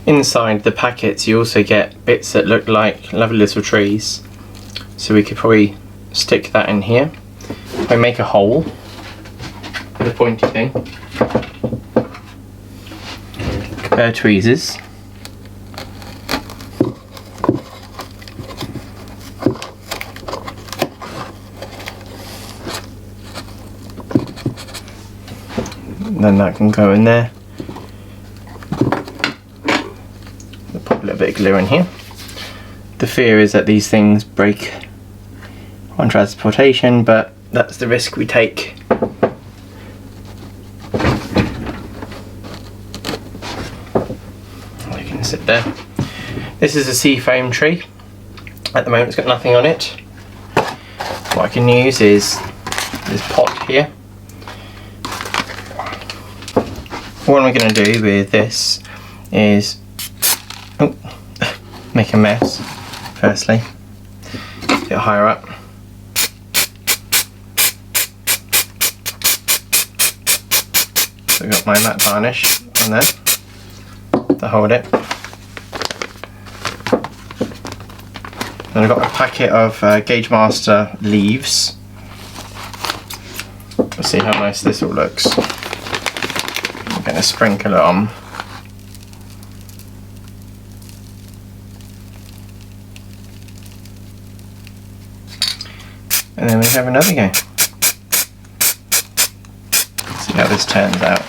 [SPEAKER 1] Inside the packets you also get bits that look like lovely little trees, so we could probably stick that in here I make a hole with a pointy thing, pair of tweezers, then that can go in there. We'll put a little bit of glue in here. The fear is that these things break on transportation, but that's the risk we take. You can sit there. This is a seafoam tree. At the moment it's got nothing on it. What I can use is this pot here. What I'm going to do with this is make a mess firstly, get higher up. So I've got my matte varnish on there to hold it. Then I've got a packet of Gauge Master leaves. Let's see how nice this all looks. I'm going to sprinkle it on. And then we have another go. See how this turns out.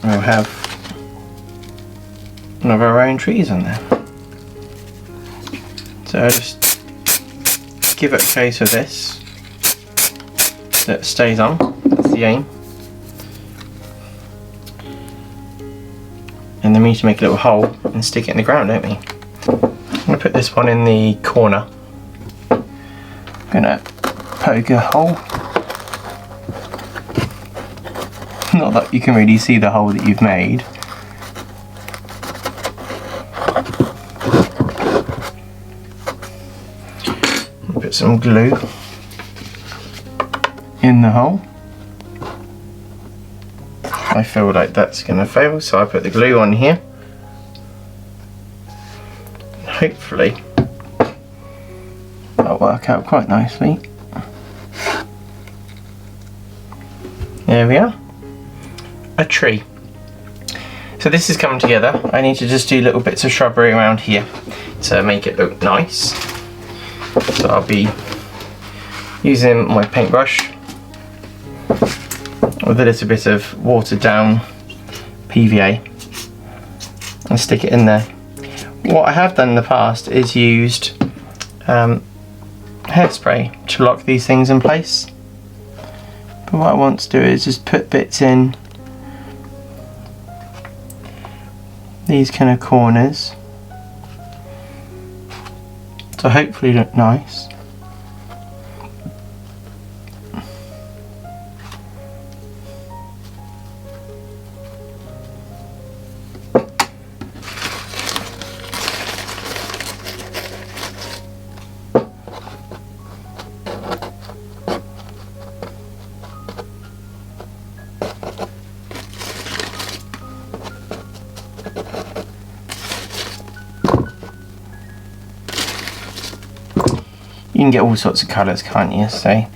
[SPEAKER 1] We'll have one of our own trees on there. So I just give it a case of this so it stays on. That's the aim. And then we need to make a little hole and stick it in the ground, don't we? I'm going to put this one in the corner. I'm going to poke a hole. Not that you can really see the hole that you've made. Put some glue in the hole. I feel like that's going to fail, so I put the glue on here. Hopefully that'll work out quite nicely. There we are. A tree. So this is coming together. I need to just do little bits of shrubbery around here to make it look nice. So I'll be using my paintbrush with a little bit of watered down PVA and stick it in there. What I have done in the past is used hairspray to lock these things in place. But what I want to do is just put bits in these kind of corners to hopefully look nice. You can get all sorts of colours, can't you? So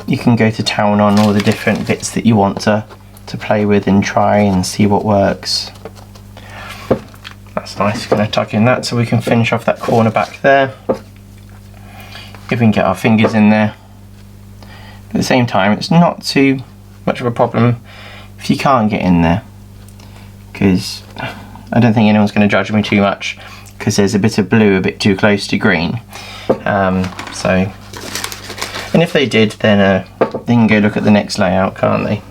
[SPEAKER 1] you can go to town on all the different bits that you want to play with and try and see what works. That's nice. We're going to tuck in that so we can finish off that corner back there. If we can get our fingers in there. At the same time, it's not too much of a problem if you can't get in there, because I don't think anyone's going to judge me too much because there's a bit of blue a bit too close to green. And if they did, then they can go look at the next layout, can't they?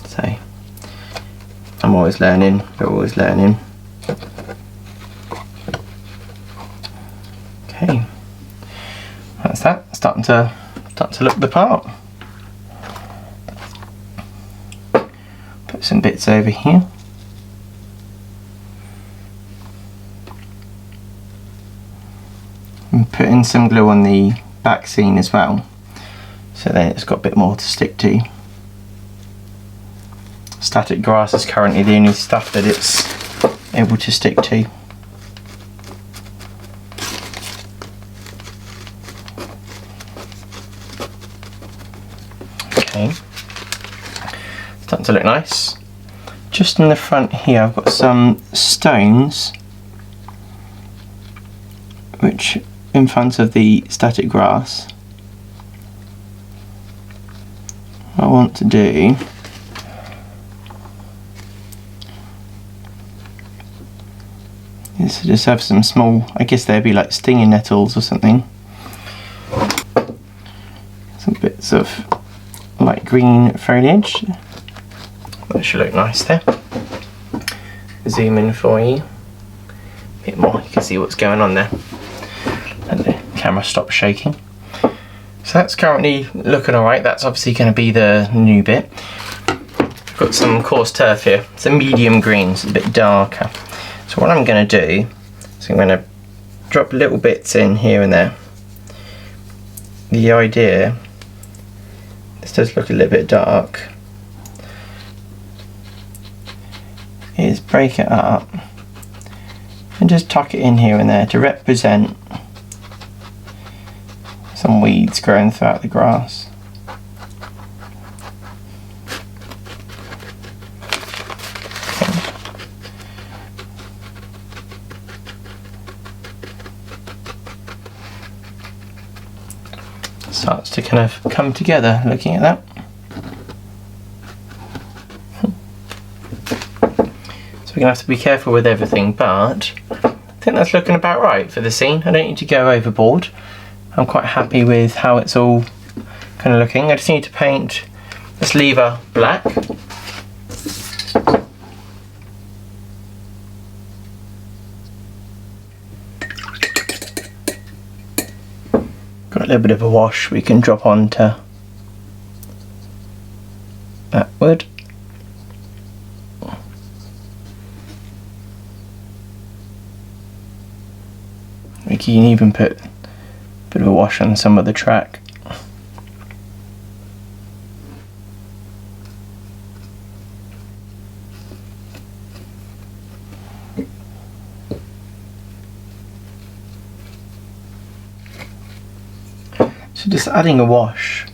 [SPEAKER 1] So I'm always learning, we're always learning. starting to look the part. Put some bits over here. And put in some glue on the back seam as well, so then it's got a bit more to stick to. Static grass is currently the only stuff that it's able to stick to. Okay, starting to look nice. Just in the front here I've got some stones which in front of the static grass. What I want to do is to just have some small, I guess they'd be like stinging nettles or something. Some bits of light green foliage. That should look nice there. Zoom in for you. A bit more, you can see what's going on there. And the camera stops shaking. So that's currently looking alright. That's obviously going to be the new bit. I've got some coarse turf here. It's a medium green, so it's a bit darker. So what I'm going to do is I'm going to drop little bits in here and there. The idea, this does look a little bit dark, is break it up and just tuck it in here and there to represent some weeds growing throughout the grass. Starts to kind of come together looking at that. So we're going to have to be careful with everything, but I think that's looking about right for the scene. I don't need to go overboard. I'm quite happy with how it's all kind of looking. I just need to paint this lever black. Got a little bit of a wash we can drop onto that wood. We can even put a bit of a wash on some of the track. So just adding a wash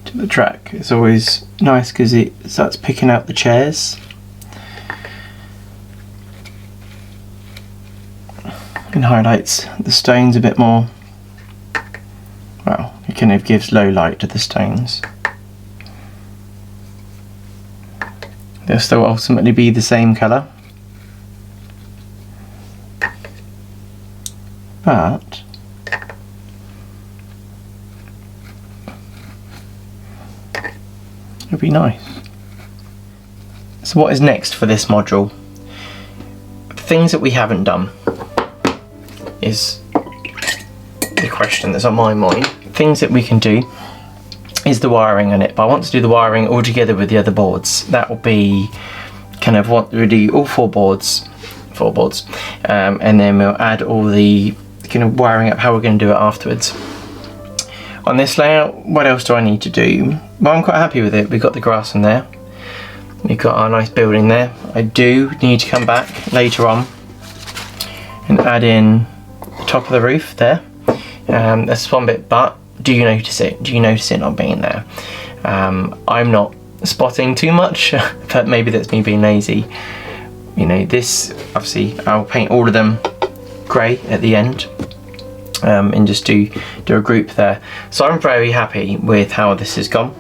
[SPEAKER 1] to the track is always nice because it starts picking out the chairs and highlights the stones a bit more. Well, it kind of gives low light to the stones. They'll still ultimately be the same colour, but it'll be nice. So what is next for this module? The things that we haven't done is the question that's on my mind. Things that we can do is the wiring on it, but I want to do the wiring all together with the other boards. That will be kind of what we do, all four boards, and then we'll add all the kind of wiring up how we're going to do it afterwards. On this layout, what else do I need to do? Well, I'm quite happy with it. We've got the grass in there. We've got our nice building there. I do need to come back later on and add in the top of the roof there. That's one bit, but do you notice it? Do you notice it not being there? I'm not spotting too much, but maybe that's me being lazy. You know, this, obviously, I'll paint all of them grey at the end. And just do a group there. So I'm very happy with how this has gone.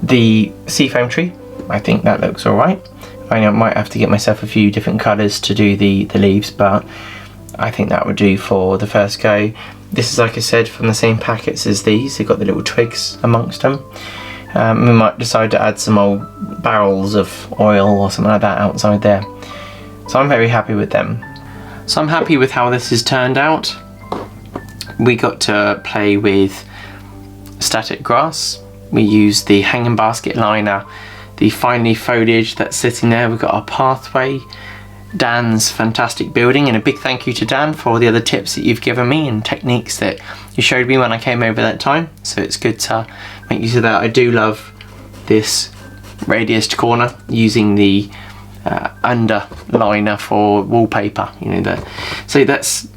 [SPEAKER 1] The seafoam tree, I think that looks alright. I might have to get myself a few different colours to do the leaves, but I think that would do for the first go. This is, like I said, from the same packets as these. They've got the little twigs amongst them. We might decide to add some old barrels of oil or something like that outside there. So I'm very happy with them. So I'm happy with how this has turned out. We got to play with static grass. We used the hanging basket liner, the fine leaf foliage that's sitting there. We've got our pathway, Dan's fantastic building, and a big thank you to Dan for all the other tips that you've given me and techniques that you showed me when I came over that time. So it's good to make use of that. I do love this radiused corner using the underliner for wallpaper, you know, so that's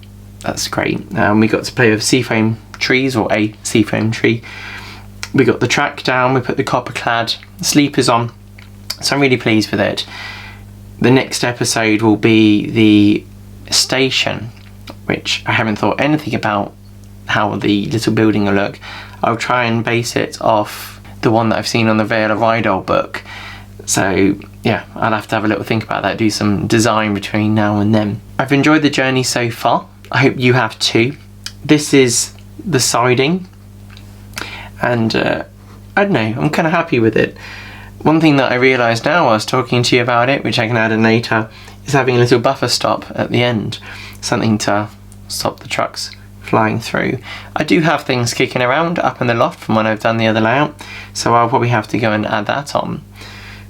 [SPEAKER 1] great. We got to play with seafoam trees, or a seafoam tree. We got the track down, we put the copper clad sleepers on, so I'm really pleased with it. The next episode will be the station, which I haven't thought anything about how the little building will look. I'll try and base it off the one that I've seen on the Vale of Rydal book. So yeah, I'll have to have a little think about that, do some design between now and then. I've enjoyed the journey so far. I hope you have too. This is the siding, and I don't know, I'm kind of happy with it. One thing that I realised now while I was talking to you about it, which I can add in later, is having a little buffer stop at the end, something to stop the trucks flying through. I do have things kicking around up in the loft from when I've done the other layout, so I'll probably have to go and add that on.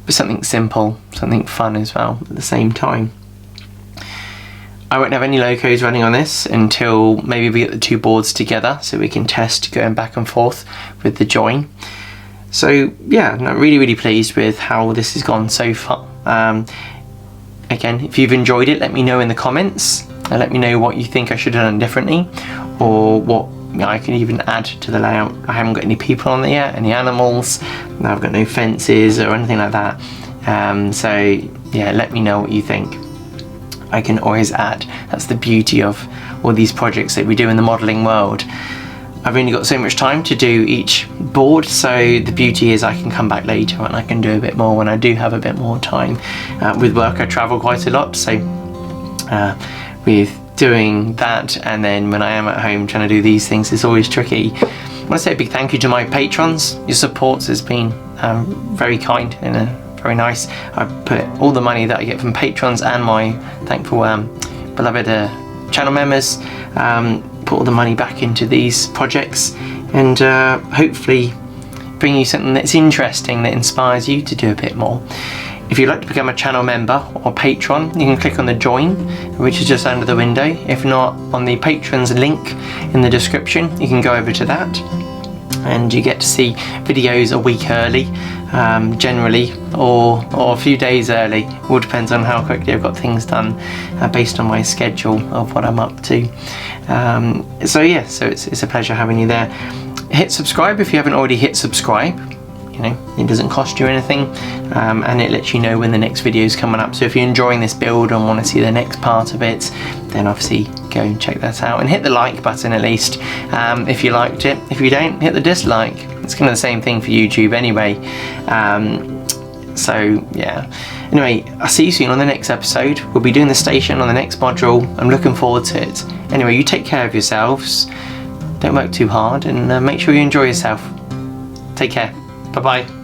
[SPEAKER 1] But something simple, something fun as well at the same time. I won't have any locos running on this until maybe we get the two boards together so we can test going back and forth with the join. So yeah, I'm really pleased with how this has gone so far. Again, if you've enjoyed it, let me know in the comments and let me know what you think I should have done differently, or what I can even add to the layout. I haven't got any people on there yet, any animals, I've got no fences or anything like that. So yeah, let me know what you think. I can always add. That's the beauty of all these projects that we do in the modelling world. I've only got so much time to do each board, so the beauty is I can come back later and I can do a bit more when I do have a bit more time. With work I travel quite a lot, so with doing that and then when I am at home trying to do these things, it's always tricky. I want to say a big thank you to my patrons. Your support has been very kind and very nice. I put all the money that I get from patrons and my thankful beloved channel members, put all the money back into these projects, and hopefully bring you something that's interesting, that inspires you to do a bit more. If you'd like to become a channel member or patron, you can click on the join, which is just under the window. If not, on the patrons link in the description, you can go over to that and you get to see videos a week early, generally, or a few days early. It all depends on how quickly I've got things done, based on my schedule of what I'm up to. So yeah, so it's a pleasure having you there. Hit subscribe if you haven't already hit subscribe. You know, it doesn't cost you anything, and it lets you know when the next video is coming up. So if you're enjoying this build and want to see the next part of it, then obviously go and check that out, and hit the like button at least if you liked it. If you don't, hit the dislike. It's kind of the same thing for YouTube anyway. So yeah, anyway, I'll see you soon on the next episode. We'll be doing the station on the next module. I'm looking forward to it. Anyway, you take care of yourselves, don't work too hard, and make sure you enjoy yourself. Take care. Bye bye.